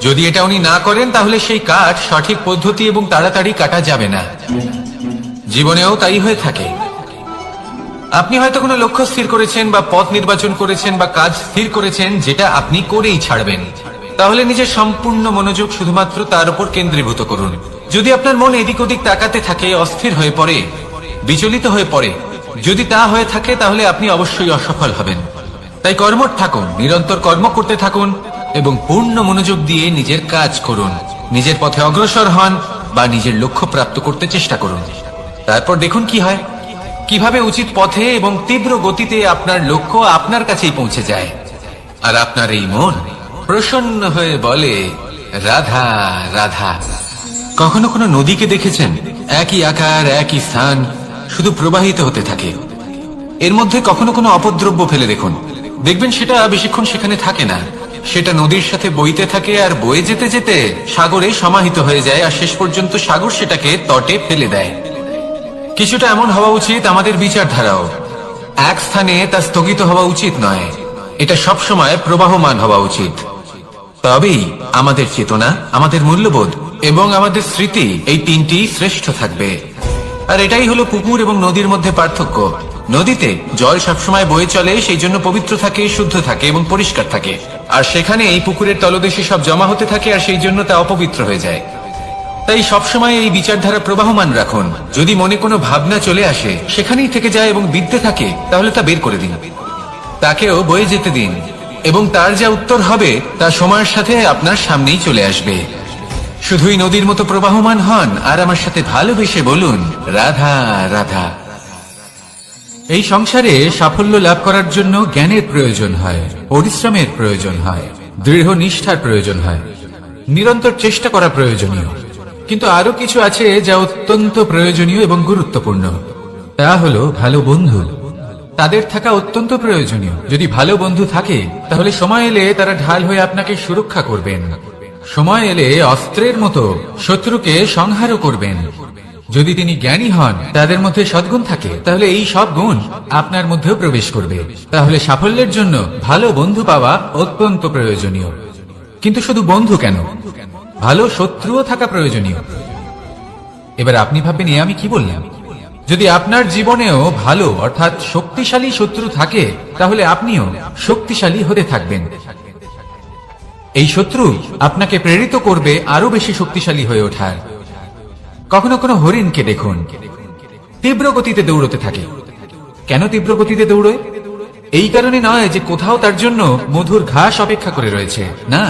যদি এটা উনি না করেন তাহলে সেই কাঠ সঠিক পদ্ধতি এবং তাড়াতাড়ি কাটা যাবে না। জীবনেও তাই হয়ে থাকে। আপনি হয়তো কোনো লক্ষ্য স্থির করেছেন বা পথ নির্বাচন করেছেন বা কাজ স্থির করেছেন যেটা আপনি করেই ছাড়বেন। তাহলে নিজের সম্পূর্ণ মনোযোগ শুধুমাত্র তার উপর কেন্দ্রীভূত করুন। যদি আপনার মন এদিক ওদিক তাকাতে থাকে, অস্থির হয়ে পড়ে, বিচলিত হয়ে পড়ে, যদি তা হয়ে থাকে তাহলে আপনি অবশ্যই অসফল হবেন। তাই কর্মঠ থাকুন, নিরন্তর কর্ম করতে থাকুন এবং পূর্ণ মনোযোগ দিয়ে নিজের কাজ করুন। নিজের পথে অগ্রসর হন বা নিজের লক্ষ্য প্রাপ্ত করতে চেষ্টা করুন। তারপর দেখুন কি হয়, কিভাবে উচিত পথে এবং তীব্র গতিতে আপনার লক্ষ্য আপনার কাছেই পৌঁছে যায়। আর আপনার এই মন প্রসন্ন হয়ে বলে রাধা রাধা। কখনো কোনো নদীকে দেখেছেন? একই আকার, একই স্থান, শুধু প্রবাহিত হতে থাকে। এর মধ্যে কখনো কোনো অপদ্রব্য ফেলে দেখুন, দেখবেন সেটা বেশিক্ষণ সেখানে থাকে না। সেটা নদীর সাথে বইতে থাকে আর বয়ে যেতে যেতে সাগরে সমাহিত হয়ে যায়, আর শেষ পর্যন্ত সাগর সেটাকে তটে ফেলে দেয়। কিছুটা এমন হওয়া উচিত আমাদের বিচারধারাও। এক স্থানে তা স্থগিত হওয়া উচিত নয়, এটা সবসময় প্রবাহমান হওয়া উচিত। তবেই আমাদের চেতনা, আমাদের মূল্যবোধ এবং আমাদের স্মৃতি, এই তিনটি শ্রেষ্ঠ থাকবে। আর এটাই হলো পুকুর এবং নদীর মধ্যে পার্থক্য। নদীতে জল সবসময় বয়ে চলে, সেই জন্য পবিত্র থাকে, শুদ্ধ থাকে এবং পরিষ্কার থাকে। আর সেখানে এই পুকুরের তলদেশে সব জমা হতে থাকে, আর সেই জন্য তা অপবিত্র হয়ে যায়। তাই সবসময় এই বিচারধারা প্রবাহমান রাখুন। যদি মনে কোনো ভাবনা চলে আসে, সেখানেই থেকে যায় এবং বিদ্যে থাকে, তাহলে তা বের করে দিন, তাকেও বয়ে যেতে দিন, এবং তার যা উত্তর হবে তা সময়ের সাথে আপনার সামনেই চলে আসবে। শুধুই নদীর মতো প্রবাহমান হন আর আমার সাথে ভালোবেসে বলুন, রাধা রাধা। এই সংসারে সাফল্য লাভ করার জন্য জ্ঞানের প্রয়োজন হয়, পরিশ্রমের প্রয়োজন হয়, দৃঢ় নিষ্ঠার প্রয়োজন হয়, নিরন্তর চেষ্টা করা প্রয়োজনীয়। কিন্তু আরো কিছু আছে যা অত্যন্ত প্রয়োজনীয় এবং গুরুত্বপূর্ণ। তা হলো ভালো বন্ধু। তাদের থাকা অত্যন্ত প্রয়োজনীয়। যদি ভালো বন্ধু থাকে, তাহলে সময় এলে তারা ঢাল হয়ে আপনাকে সুরক্ষা করবেন। সময় এলে অস্ত্রের মতো শত্রুকে সংহারও করবেন। যদি তিনি জ্ঞানী হন, তাদের মধ্যে সদ্গুণ থাকে, তাহলে এই সব গুণ আপনার মধ্যেও প্রবেশ করবে। তাহলে সাফল্যের জন্য ভালো বন্ধু পাওয়া অত্যন্ত প্রয়োজনীয়। কিন্তু শুধু বন্ধু কেন, ভালো শত্রুও থাকা প্রয়োজনীয়। এবার আপনি ভাববেন, আমি কি বললাম? যদি আপনার জীবনেও ভালো অর্থাৎ শক্তিশালী শত্রু থাকে, তাহলে আপনিও শক্তিশালী হতে থাকবেন। এই শত্রু আপনাকে প্রেরিত করবে আরো বেশি শক্তিশালী হয়ে ওঠার। কখনো কোনো হরিণকে দেখুন, তীব্র গতিতে দৌড়তে থাকে। কেন তীব্র গতিতে দৌড়য়? এই কারণে নয় যে কোথাও তার জন্য মধুর ঘাস অপেক্ষা করে রয়েছে, না,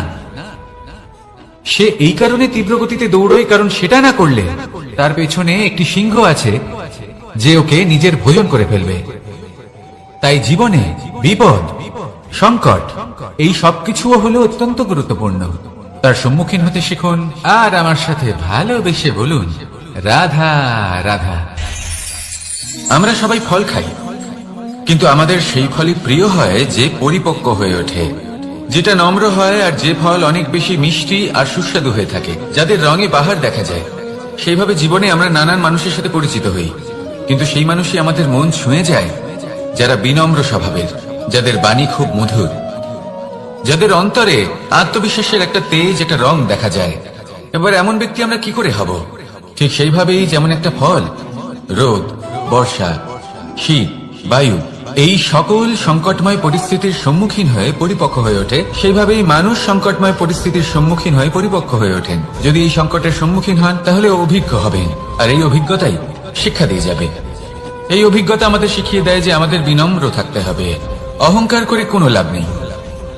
সে এই কারণে তীব্র গতিতে দৌড়য় কারণ সেটা না করলে তার পেছনে একটি সিংহ আছে যে ওকে নিজের ভোজন করে ফেলবে। তাই জীবনে বিপদ, সংকট, এই সবকিছুও হলো অত্যন্ত গুরুত্বপূর্ণ। তার সম্মুখীন হতে শিখুন আর আমার সাথে ভালোবেসে বলুন, রাধা রাধা। আমরা সবাই ফল খাই, কিন্তু আমাদের সেই ফলই প্রিয় হয় যে পরিপক্ক হয়ে ওঠে, যেটা নম্র হয়, আর যে ফল অনেক বেশি মিষ্টি আর সুস্বাদু হয়ে থাকে, যাদের রঙে বাহার দেখা যায়। সেইভাবে জীবনে আমরা নানান মানুষের সাথে পরিচিত হই, কিন্তু সেই মানুষই আমাদের মন ছুঁয়ে যায় যারা বিনম্র স্বভাবের, যাদের বাণী খুব মধুর, যাদের অন্তরে আত্মবিশ্বাসের একটা তেজ, একটা রং দেখা যায়। এবার এমন ব্যক্তি আমরা কি করে হব? ঠিক সেইভাবেই যেমন একটা ফল রোদ, বর্ষা, শীত, বায়ু, এই সকল সংকটময় পরিস্থিতির সম্মুখীন হয়ে পরিপক্ক হয়ে ওঠে, সেইভাবেই মানুষ সংকটময় পরিস্থিতির সম্মুখীন হয়ে পরিপক্ক হয়ে ওঠেন। যদি এই সংকটের সম্মুখীন হন, তাহলে অভিজ্ঞ হবেন, আর এই অভিজ্ঞতাই শিক্ষা দিয়ে যাবে। এই অভিজ্ঞতা আমাদের শিখিয়ে দেয় যে আমাদের বিনম্র থাকতে হবে। অহংকার করে কোনো লাভ নেই।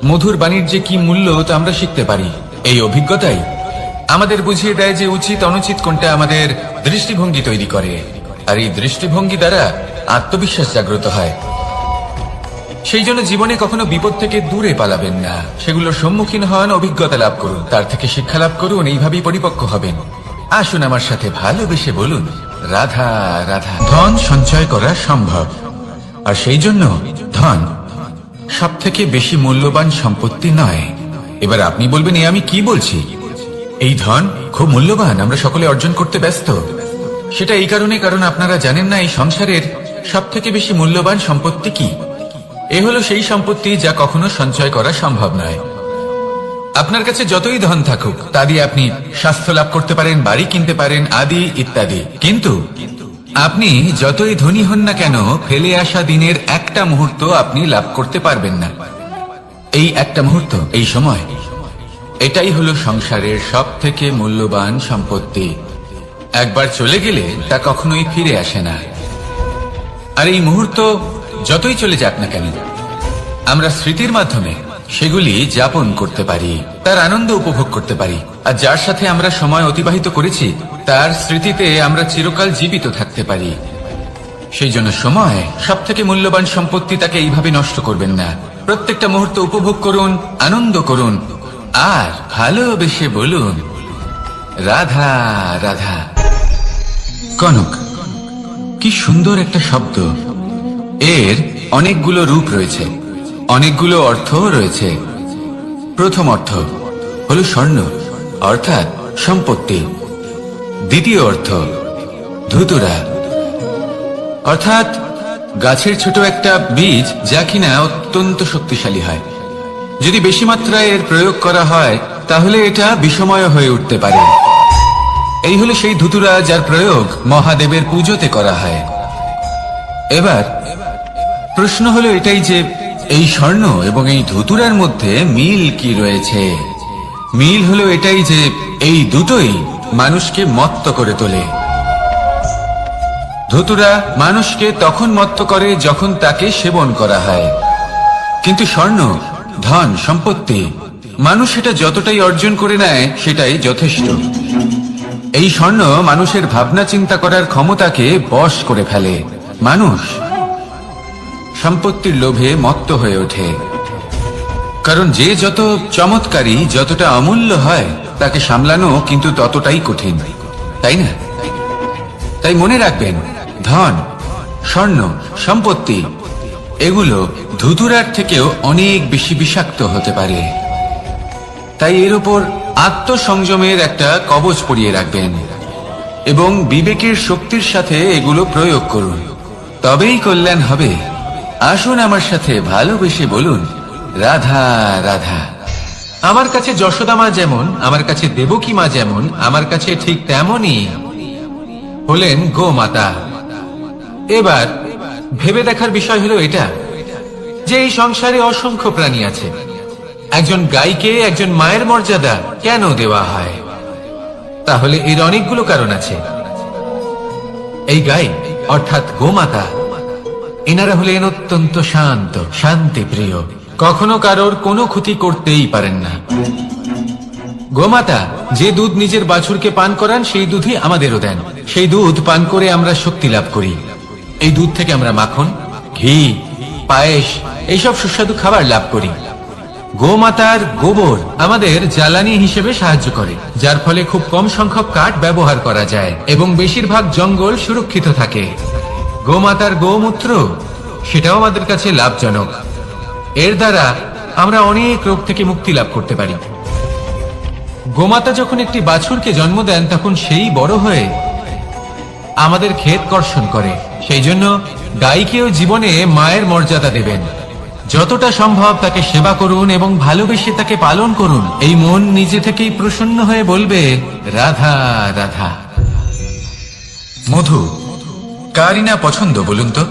মধুর বাণীর যে কি মূল্য তা আমরা শিখতে পারি। এই অভিজ্ঞতাই আমাদের বুঝিয়ে দেয় যে উচিত অনুচিত কোনটা, আমাদের দৃষ্টিভঙ্গি তৈরি করে, আর এই দৃষ্টিভঙ্গি দ্বারা আত্মবিশ্বাস জাগ্রত হয়। সেই জন্য জীবনে কখনো বিপদ থেকে দূরে পালাবেন না, সেগুলোর সম্মুখীন হন, অভিজ্ঞতা লাভ করুন, তার থেকে শিক্ষা লাভ করুন, এইভাবেই পরিপক্ক হবেন। আসুন আমার সাথে ভালোবেসে বলুন, রাধা রাধা। ধন সঞ্চয় করা সম্ভব, আর সেই জন্য ধন সব থেকে বেশি মূল্যবান সম্পত্তি নয়। এবার আপনি বলবেন, আমি কি বলছি? এই ধন খুব মূল্যবান, আমরা সকলে অর্জন করতে ব্যস্ত। সেটা এই কারণে, কারণ আপনারা জানেন না এই সংসারের সব থেকে বেশি মূল্যবান সম্পত্তি কি। এ হলো সেই সম্পত্তি যা কখনো সঞ্চয় করা সম্ভব নয়। আপনার কাছে যতই ধন থাকুক, তা দিয়ে আপনি স্বাস্থ্য লাভ করতে পারেন, বাড়ি কিনতে পারেন, আদি ইত্যাদি, কিন্তু আপনি যতই ধনী হন না কেন, ফেলে আসা দিনের একটা মুহূর্ত আপনি লাভ করতে পারবেন না। এই একটা মুহূর্ত, এই সময়, এটাই হলো সংসারের সব থেকে মূল্যবান সম্পত্তি। একবার চলে গেলে তা কখনোই ফিরে আসে না। আর এই মুহূর্ত যতই চলে যাক না কেন, আমরা স্মৃতির মাধ্যমে সেগুলি যাপন করতে পারি, তার আনন্দ উপভোগ করতে পারি, আর যার সাথে আমরা সময় অতিবাহিত করেছি তার স্মৃতিতে আমরা চিরকাল জীবিত থাকতে পারি। সেই জন্য সময় সব থেকে মূল্যবান সম্পত্তি, তাকে এইভাবে নষ্ট করবেন না। প্রত্যেকটা মুহূর্ত উপভোগ করুন, আনন্দ করুন, আর ভালোবেসে বলুন, রাধা রাধা। কনক, কি সুন্দর একটা শব্দ। এর অনেকগুলো রূপ রয়েছে, অনেকগুলো অর্থ রয়েছে। প্রথম অর্থ হলো স্বর্ণ, অর্থাৎ সম্পত্তি। দ্বিতীয় অর্থ ধুতুরা, অর্থাৎ গাছের ছোট একটা বীজ, যা কিনা অত্যন্ত শক্তিশালী হয়। যদি বেশি মাত্রায় এর প্রয়োগ করা হয়, তাহলে এটা বিষময় হয়ে উঠতে পারে। এই হলো সেই ধুতুরা যার প্রয়োগ মহাদেবের পুজোতে করা হয়। এবার প্রশ্ন হলো এটাই যে এই স্বর্ণ এবং এই ধুতুরার মধ্যে মিল কি রয়েছে। মিল হলো এটাই যে এই দুটোই মানুষকে মত্ত করে তোলে। ধুতুরা মানুষকে তখন মত্ত করে যখন তাকে সেবন করা হয়, কিন্তু স্বর্ণ, ধন, সম্পত্তি, মানুষ সেটা যতটাই অর্জন করে নেয় সেটাই যথেষ্ট। এই স্বর্ণ মানুষের ভাবনা চিন্তা করার ক্ষমতাকে বশ করে ফেলে। মানুষ সম্পত্তির লোভে মত্ত হয়ে ওঠে, কারণ যে যত চমৎকারী, যতটা অমূল্য হয় তাকে সামলানো কিন্তু ততটাই কঠিন, তাই না? তাই মনে রাখবেন, ধন, স্বর্ণ, সম্পত্তি এগুলো ধুতুরার থেকেও অনেক বেশি বিষাক্ত হতে পারে। তাই এর উপর আত্মসংযমের একটা কবচ পরিয়ে রাখবেন এবং বিবেকের শক্তির সাথে এগুলো প্রয়োগ করুন, তবেই কল্যাণ হবে। আসুন আমার সাথে ভালোবেসে বলুন, রাধা রাধা। আমার কাছে যশোদা মা যেমন, আমার কাছে দেবকী মা যেমন, আমার কাছে ঠিক তেমনই হলেন গোমাতা। এবার ভেবে দেখার বিষয় হলো এটা যে এই সংসারে অসংখ্য প্রাণী আছে, একজন গাইকে একজন মায়ের মর্যাদা কেন দেওয়া হয়? তাহলে এর অনেকগুলো কারণ আছে। এই গাই অর্থাৎ গোমাতা, এনারা হলেন অত্যন্ত শান্ত, শান্তিপ্রিয়, কখনো কারোর কোনো ক্ষতি করতেই পারেন না। গোমাতা যে দুধ নিজের বাছুরকে পান করান সেই দুধই আমাদেরও দেন। সেই দুধ পান করে আমরা শক্তি লাভ করি। এই দুধ থেকে আমরা মাখন, ঘি, পায়েস এইসব সুস্বাদু খাবার লাভ করি। গোমাতার গোবর আমাদের জ্বালানি হিসেবে সাহায্য করে, যার ফলে খুব কম সংখ্যক কাঠ ব্যবহার করা যায় এবং বেশিরভাগ জঙ্গল সুরক্ষিত থাকে। গোমাতার গোমূত্র সেটাও আমাদের কাছে লাভজনক। এর দ্বারা আমরা অনেক রোগ থেকে মুক্তি লাভ করতে পারি। গোমাতা যখন একটি বাছুরকে জন্ম দেন তখন সেই বড় হয়ে আমাদের ক্ষেত কর্ষণ করে। সেই জন্য গাইকেও জীবনে মায়ের মর্যাদা দেবেন। যতটা সম্ভব তাকে সেবা করুন এবং ভালোবেসে তাকে পালন করুন। এই মন নিজে থেকেই প্রসন্ন হয়ে বলবে, রাধা রাধা। মধু কারই না পছন্দ বলুন তো?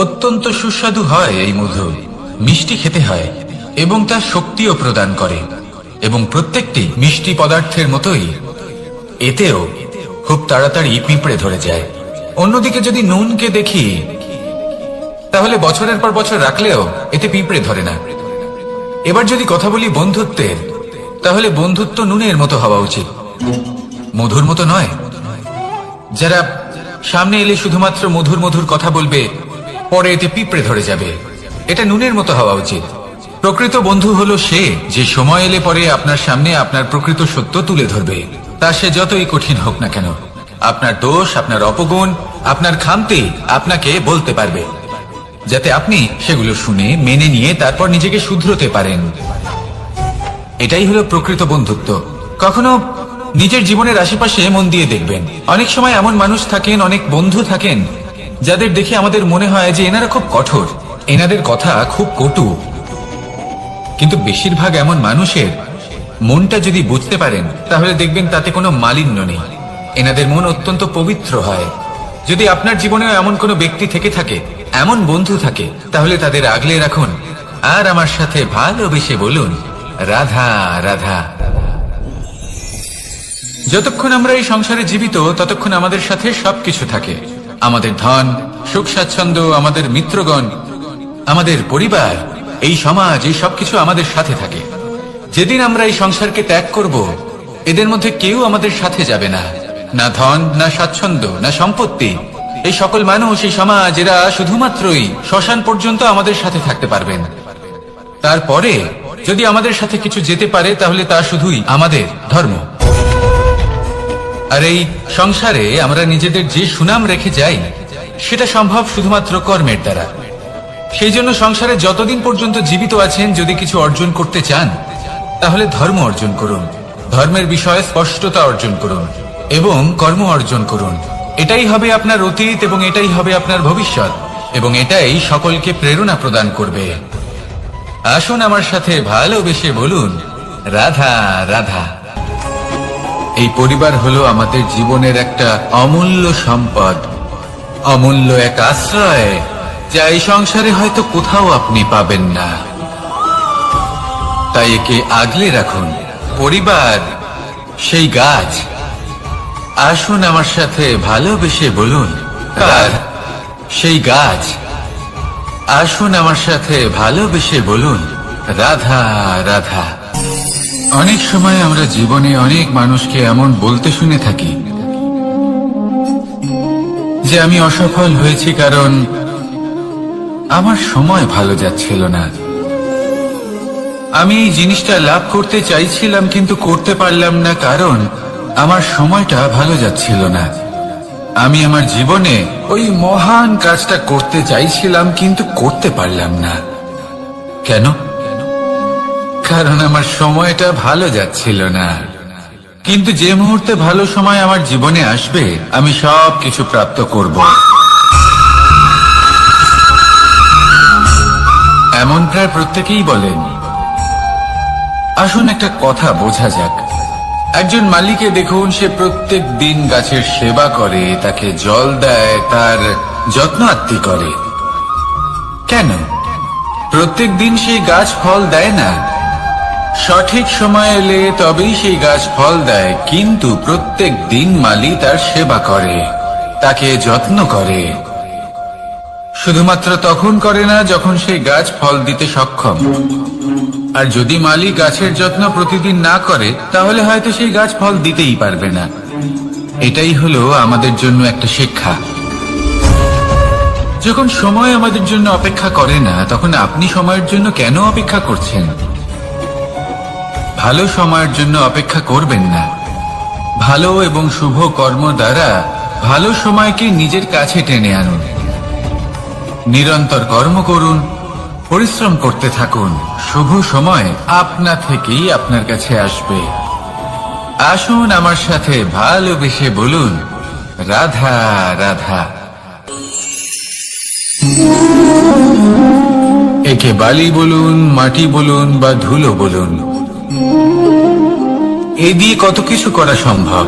অত্যন্ত সুস্বাদু হয় এই মধু, মিষ্টি খেতে হয় এবং তা শক্তিও প্রদান করে। এবং প্রত্যেকটি মিষ্টি পদার্থের মতোই এতেও খুব তাড়াতাড়ি পিঁপড়ে ধরে যায়। অন্যদিকে যদি নুনকে দেখি, তাহলে বছরের পর বছর রাখলেও এতে পিঁপড়ে ধরে না। এবার যদি কথা বলি বন্ধুত্বের, তাহলে বন্ধুত্ব নুনের মতো হওয়া উচিত, মধুর মতো নয়। যারা সামনে এলে শুধুমাত্র মধুর মধুর কথা বলবে, পরে এতে পিঁপড়ে ধরে যাবে, এটা নুনের মতো হওয়া উচিত। প্রকৃত বন্ধু হলো সে যে সময় এলে পরে আপনার সামনে আপনার প্রকৃত সত্য তুলে ধরবে, তা সে যতই কঠিন হোক না কেন। আপনার দোষ, আপনার অপগুণ, আপনার খামতি আপনাকে বলতে পারবে, যাতে আপনি সেগুলো শুনে মেনে নিয়ে তারপর নিজেকে শুধরোতে পারেন। এটাই হলো প্রকৃত বন্ধুত্ব। কখনো নিজের জীবনের আশেপাশে মন দিয়ে দেখবেন, অনেক সময় এমন মানুষ থাকেন, অনেক বন্ধু থাকেন যাদের দেখে আমাদের মনে হয় যে এনারা খুব কঠোর, এনাদের কথা খুব কটু। কিন্তু বেশিরভাগ এমন মানুষের মনটা যদি বুঝতে পারেন, তাহলে দেখবেন তাতে কোনো মালিন্য নেই। এনাদের মন অত্যন্ত পবিত্র হয়। যদি আপনার জীবনেও এমন কোনো ব্যক্তি থেকে থাকে, এমন বন্ধু থাকে, তাহলে তাদের আগলে রাখুন আর আমার সাথে ভালোবেসে বলুন, রাধা রাধা। যতক্ষণ আমরা এই সংসারে জীবিত, ততক্ষণ আমাদের সাথে সবকিছু থাকে। আমাদের ধন, সুখ স্বাচ্ছন্দ্য, আমাদের মিত্রগণ, আমাদের পরিবার, এই সমাজ, এই সবকিছু আমাদের সাথে থাকে। যেদিন আমরা এই সংসারকে ত্যাগ করব, এদের মধ্যে কেউ আমাদের সাথে যাবে না, না ধন, না স্বাচ্ছন্দ্য, না সম্পত্তি। এই সকল মানুষ, এই সমাজ, এরা শুধুমাত্রই শ্মশান পর্যন্ত আমাদের সাথে থাকতে পারবেন। তারপরে যদি আমাদের সাথে কিছু যেতে পারে, তাহলে তা শুধুই আমাদের ধর্ম। আর এই সংসারে আমরা নিজেদের যে সুনাম রেখে যাই, সেটা সম্ভব শুধুমাত্র কর্মের দ্বারা। সেই জন্য সংসারে যতদিন পর্যন্ত জীবিত আছেন, যদি কিছু অর্জন করতে চান, তাহলে ধর্ম অর্জন করুন, ধর্মের বিষয়ে স্পষ্টতা অর্জন করুন এবং কর্ম অর্জন করুন। এটাই হবে আপনার অতীত এবং এটাই হবে আপনার ভবিষ্যৎ, এবং এটাই সকলকে প্রেরণা প্রদান করবে। আসুন আমার সাথে ভালোবেসে বলুন, রাধা রাধা। এই পরিবার হলো আমাদের জীবনের একটা অমূল্য সম্পদ, অমূল্য এক আশ্রয়, যা এই সংসারে হয়তো কোথাও আপনি পাবেন না। তাই একে আগলে রাখুন। পরিবার সেই গাছ। আসুন আমার সাথে ভালোবেসে বলুন, আর সেই গাছ। আসুন আমার সাথে ভালোবেসে বলুন, রাধা রাধা। অনেক সময় আমরা জীবনে অনেক মানুষকে এমন বলতে শুনে থাকি যে আমি অসফল হয়েছি কারণ আমার সময় ভালো যাচ্ছিল না। আমি এই জিনিসটা লাভ করতে চাইছিলাম কিন্তু করতে পারলাম না কারণ আমার সময়টা ভালো যাচ্ছিল না। আমি আমার জীবনে ওই মহান কাজটা করতে চাইছিলাম কিন্তু করতে পারলাম না। কেন? কারণ আমার সময়টা ভালো যাচ্ছিল না। কিন্তু যে মুহূর্তে ভালো সময় আমার জীবনে আসবে আমি সব কিছু প্রাপ্ত করব। এমন প্রায় প্রত্যেকেই বলেন। আসুন একটা কথা বোঝা যাক। একজন মালিকে দেখুন, সে প্রত্যেক দিন গাছের সেবা করে, তাকে জল দেয়, তার যত্ন আত্তি করে। কেন? প্রত্যেক দিন সেই গাছ ফল দেয় না। সঠিক সময় এলে তবেই সেই গাছ ফল দেয়, কিন্তু প্রত্যেক দিন মালি তার সেবা করে, তাকে যত্ন করে। শুধুমাত্র তখন করে না যখন সেই গাছ ফল দিতে সক্ষম। আর যদি মালি গাছের যত্ন প্রতিদিন না করে তাহলে হয়তো সেই গাছ ফল দিতেই পারবে না। এটাই হলো আমাদের জন্য একটা শিক্ষা। যখন সময় আমাদের জন্য অপেক্ষা করে না তখন আপনি সময়ের জন্য কেন অপেক্ষা করছেন? ভালো সময়ের জন্য অপেক্ষা করবেন না। ভালো এবং শুভ কর্ম দ্বারা ভালো সময়কে নিজের কাছে টেনে আনুন। নিরন্তর কর্ম করুন, পরিশ্রম করতে থাকুন। শুভ সময় আপনা থেকেই আপনার কাছে আসবে। আসুন আমার সাথে ভালোবেসে বলুন, রাধা রাধা। একে বালি বলুন, মাটি বলুন বা ধুলো বলুন, এ দিয়ে কত কিছু করা সম্ভব।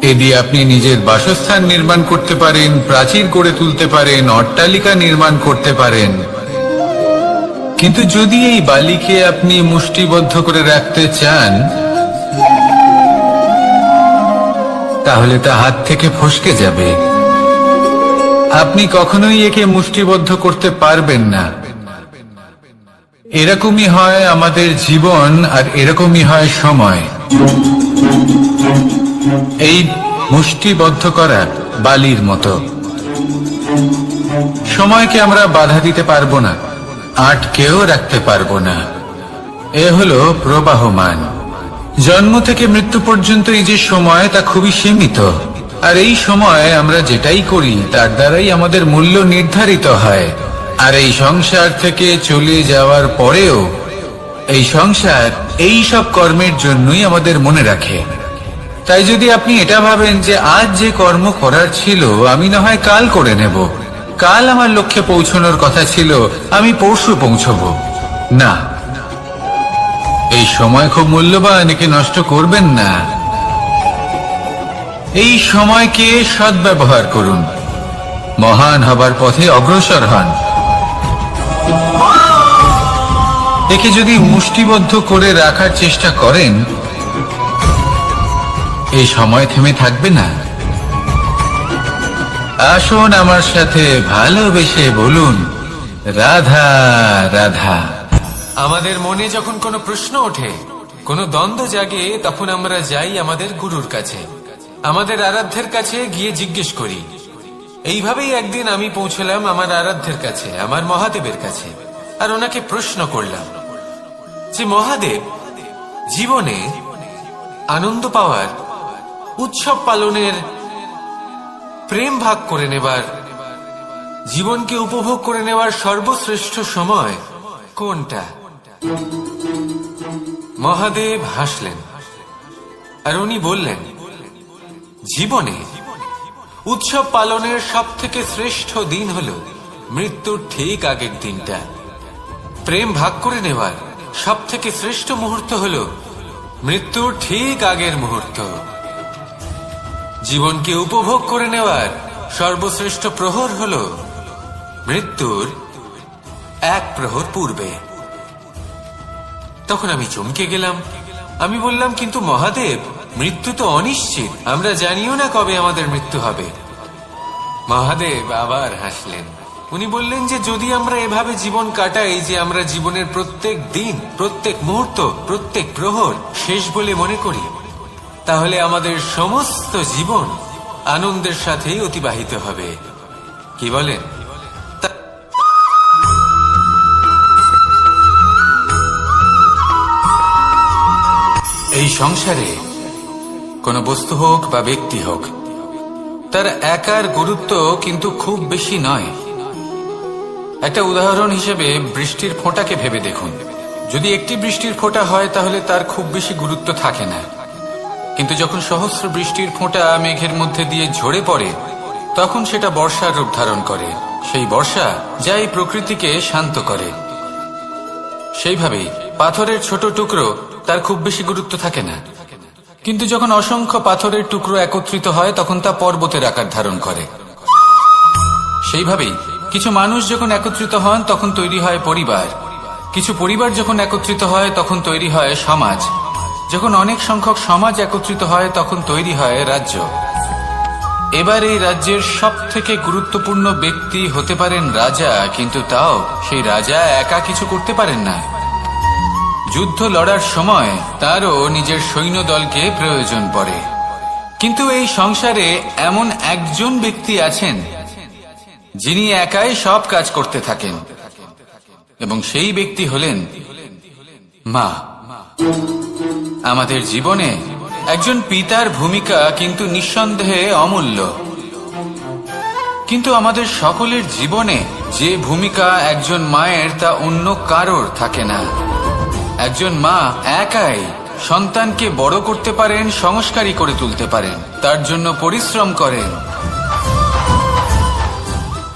এ দিয়ে আপনি নিজের বাসস্থান নির্মাণ করতে পারেন, প্রাচীর গড়ে তুলতে পারেন, অট্টালিকা নির্মাণ করতে পারেন। কিন্তু যদি এই বালিকে আপনি মুষ্টিবদ্ধ করে রাখতে চান তাহলে তা হাত থেকে ফসকে যাবে। আপনি কখনোই একে মুষ্টিবদ্ধ করতে পারবেন না। এরকমই হয় আমাদের জীবন, আর এরকমই হয় সময়। এই মুষ্টিবদ্ধ করা বালির মতো। সময়কে আমরা বাধা দিতে পারবো না, আটকেও রাখতে পারবো না। এ হলো প্রবাহমান। জন্ম থেকে মৃত্যু পর্যন্ত এই যে সময়, তা খুবই সীমিত। আর এই সময় আমরা যেটাই করি তার দ্বারাই আমাদের মূল্য নির্ধারিত হয়। আর এই সংসার থেকে চলে যাওয়ার পরেও এই সংসার এই সব কর্মের জন্যই আমাদের মনে রাখে। তাই যদি আপনি এটা ভাবেন যে আজ যে কর্ম করার ছিল আমি না হয় কাল করে নেব, কাল আমার লক্ষ্যে পৌঁছানোর কথা ছিল আমি পরশু পৌঁছবো, না, এই সময় খুব মূল্যবান, একে নষ্ট করবেন না। এই সময়কে সদ্ব্যবহার করুন, মহান হবার পথে অগ্রসর হন। একে যদি মুষ্টিবদ্ধ করে রাখার চেষ্টা করেন এই সময় থেমে থাকবে না। আসুন আমার সাথে ভালোবেসে বলুন, রাধা রাধা। আমাদের মনে যখন কোনো প্রশ্ন ওঠে, কোনো দ্বন্দ্ব জাগে, তখন আমরা যাই আমাদের গুরুর কাছে, আমাদের আরাধ্যের কাছে গিয়ে জিজ্ঞেস করি। এইভাবেই একদিন আমি পৌঁছলাম আমার আরাধ্যের কাছে, আমার মহাদেবের কাছে, আর ওনাকে প্রশ্ন করলাম যে মহাদেব, জীবনে আনন্দ পাওয়ার, উৎসব পালনের, প্রেম ভাগ করে নেবার, জীবনকে উপভোগ করে নেওয়ার সর্বশ্রেষ্ঠ সময় কোনটা? মহাদেব হাসলেন আর উনি বললেন, জীবনে উৎসব পালনের সব থেকে শ্রেষ্ঠ দিন হল মৃত্যুর ঠিক আগের দিনটা। প্রেম ভাগ করে নেওয়ার সব থেকে শ্রেষ্ঠ মুহূর্ত হল মৃত্যুর ঠিক আগের মুহূর্ত। জীবনকে উপভোগ করে নেওয়ার সর্বশ্রেষ্ঠ প্রহর হল মৃত্যুর 1 প্রহর পূর্বে। তখন আমি চমকে গেলাম। আমি বললাম, কিন্তু মহাদেব, মৃত্যু তো অনিশ্চিত, আমরা জানিও না কবে আমাদের মৃত্যু হবে। মহাদেব আবার হাসলেন। উনি বললেন যে যদি আমরা এভাবে জীবন কাটাই যে আমরা জীবনের প্রত্যেক দিন, প্রত্যেক মুহূর্ত, প্রত্যেক প্রহর শেষ বলে মনে করি, তাহলে আমাদের সমস্ত জীবন আনন্দের সাথেই অতিবাহিত হবে। কি বলেন? এই সংসারে কোনো বস্তু হোক বা ব্যক্তি হোক, তার একার গুরুত্ব কিন্তু খুব বেশি নয়। একটা উদাহরণ হিসেবে বৃষ্টির ফোঁটাকে ভেবে দেখুন। যদি একটি বৃষ্টির ফোঁটা হয় তাহলে তার খুব বেশি গুরুত্ব থাকে না, কিন্তু যখন সহস্র বৃষ্টির ফোঁটা মেঘের মধ্যে দিয়ে ঝরে পড়ে, তখন সেটা বর্ষার রূপ ধারণ করে। সেই বর্ষা যা এই প্রকৃতিকে শান্ত করে। সেইভাবেই পাথরের ছোট টুকরো, তার খুব বেশি গুরুত্ব থাকে না, কিন্তু যখন অসংখ্য পাথরের টুকরো একত্রিত হয় তখন তা পর্বতের আকার ধারণ করে। সেইভাবেই কিছু মানুষ যখন একত্রিত হন তখন তৈরি হয় পরিবার, কিছু পরিবার যখন একত্রিত হয় তখন তৈরি হয় সমাজ, যখন অনেক সংখ্যক সমাজ একত্রিত হয় তখন তৈরি হয় রাজ্য। এবার এই রাজ্যের সব থেকে গুরুত্বপূর্ণ ব্যক্তি হতে পারেন রাজা, কিন্তু তাও সেই রাজা একা কিছু করতে পারেন না। যুদ্ধ লড়ার সময় তারও নিজের সৈন্যদলকে প্রয়োজন পড়ে। কিন্তু এই সংসারে এমন একজন ব্যক্তি আছেন যিনি একাই সব কাজ করতে থাকেন, এবং সেই ব্যক্তি হলেন মা। আমাদের জীবনে একজন পিতার ভূমিকা কিন্তু নিঃসন্দেহে অমূল্য, কিন্তু আমাদের সকলের জীবনে যে ভূমিকা একজন মায়ের তা অন্য কারোর থাকে না। একজন মা একাই সন্তানকে বড় করতে পারেন, সংস্কারী করে তুলতে পারেন, তার জন্য পরিশ্রম করেন।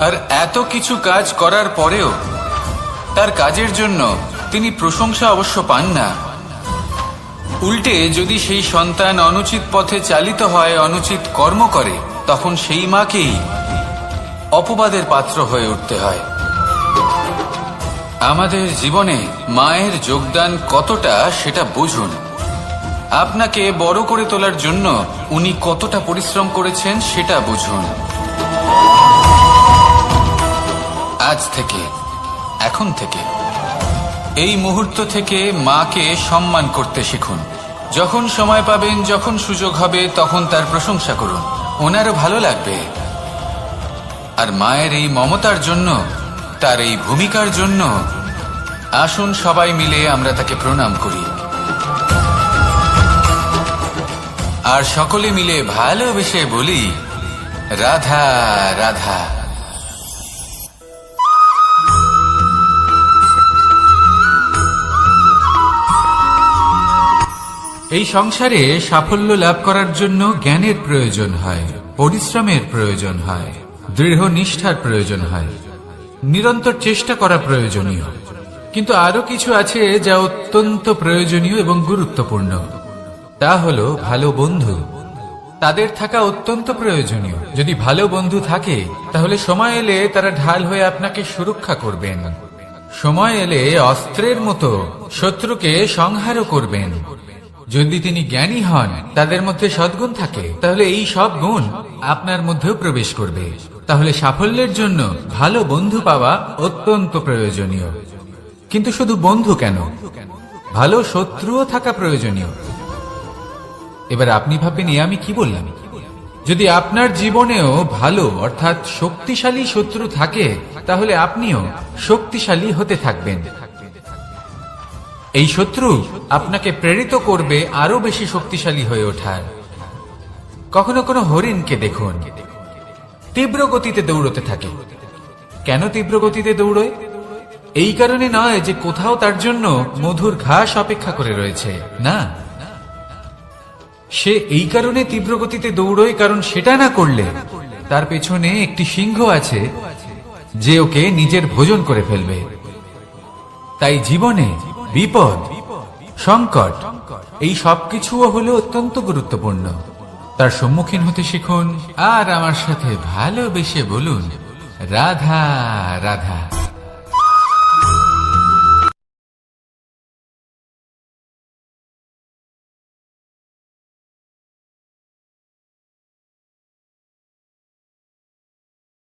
আর এত কিছু কাজ করার পরেও তার কাজের জন্য তিনি প্রশংসা অবশ্য পান না। উল্টে যদি সেই সন্তান অনুচিত পথে চালিত হয়, অনুচিত কর্ম করে, তখন সেই মাকেই অপবাদের পাত্র হয়ে উঠতে হয়। আমাদের জীবনে মায়ের যোগদান কতটা সেটা বুঝুন। আপনাকে বড় করে তোলার জন্য উনি কতটা পরিশ্রম করেছেন সেটা বুঝুন। আজ থেকে, এখন থেকে, এই মুহূর্ত থেকে মাকে সম্মান করতে শিখুন। যখন সময় পাবেন, যখন সুযোগ হবে, তখন তার প্রশংসা করুন, ওনারও ভালো লাগবে। আর মায়ের এই মমতার জন্য, তার এই ভূমিকার জন্য আসুন সবাই মিলে আমরা তাকে প্রণাম করি, আর সকলে মিলে ভালোবেসে বলি, রাধা রাধা। এই সংসারে সাফল্য লাভ করার জন্য জ্ঞানের প্রয়োজন হয়, পরিশ্রমের প্রয়োজন হয়, দৃঢ় নিষ্ঠার প্রয়োজন হয়, নিরন্তর চেষ্টা করা প্রয়োজনীয়। কিন্তু আরো কিছু আছে যা অত্যন্ত প্রয়োজনীয় এবং গুরুত্বপূর্ণ। তা হলো ভালো বন্ধু। তাদের থাকা অত্যন্ত প্রয়োজনীয়। যদি ভালো বন্ধু থাকে তাহলে সময় এলে তারা ঢাল হয়ে আপনাকে সুরক্ষা করবেন। সময় এলে অস্ত্রের মতো শত্রুকে সংহারও করবেন। যদি তিনি জ্ঞানী হন, তাদের মধ্যে সদ্গুণ থাকে, তাহলে এই সব গুণ আপনার মধ্যেও প্রবেশ করবে। তাহলে সাফল্যের জন্য ভালো বন্ধু পাওয়া অত্যন্ত প্রয়োজনীয়। কিন্তু শুধু বন্ধু কেন, ভালো শত্রুও থাকা প্রয়োজনীয়। এবার আপনি ভাববেন, আমি কি বললাম? যদি আপনার জীবনেও ভালো অর্থাৎ শক্তিশালী শত্রু থাকে, তাহলে আপনিও শক্তিশালী হতে থাকবেন। এই শত্রু আপনাকে প্রেরিত করবে আরো বেশি শক্তিশালী হয়ে ওঠার। কখনো কোনো হরিণকে দেখুন, তীব্র গতিতে দৌড়তে থাকে। কেন তীব্র গতিতে দৌড়য়? এই কারণে নয় যে কোথাও তার জন্য মধুর ঘাস অপেক্ষা করে রয়েছে, না। সে এই কারণে তীব্র গতিতে দৌড়য় কারণ সেটা না করলে তার পেছনে একটি সিংহ আছে যে ওকে নিজের ভোজন করে ফেলবে। তাই জীবনে বিপদ, সংকট, এই সবকিছুও হলো অত্যন্ত গুরুত্বপূর্ণ। তার সম্মুখীন হতে শিখুন আর আমার সাথে ভালোবেসে বলুন, রাধা রাধা।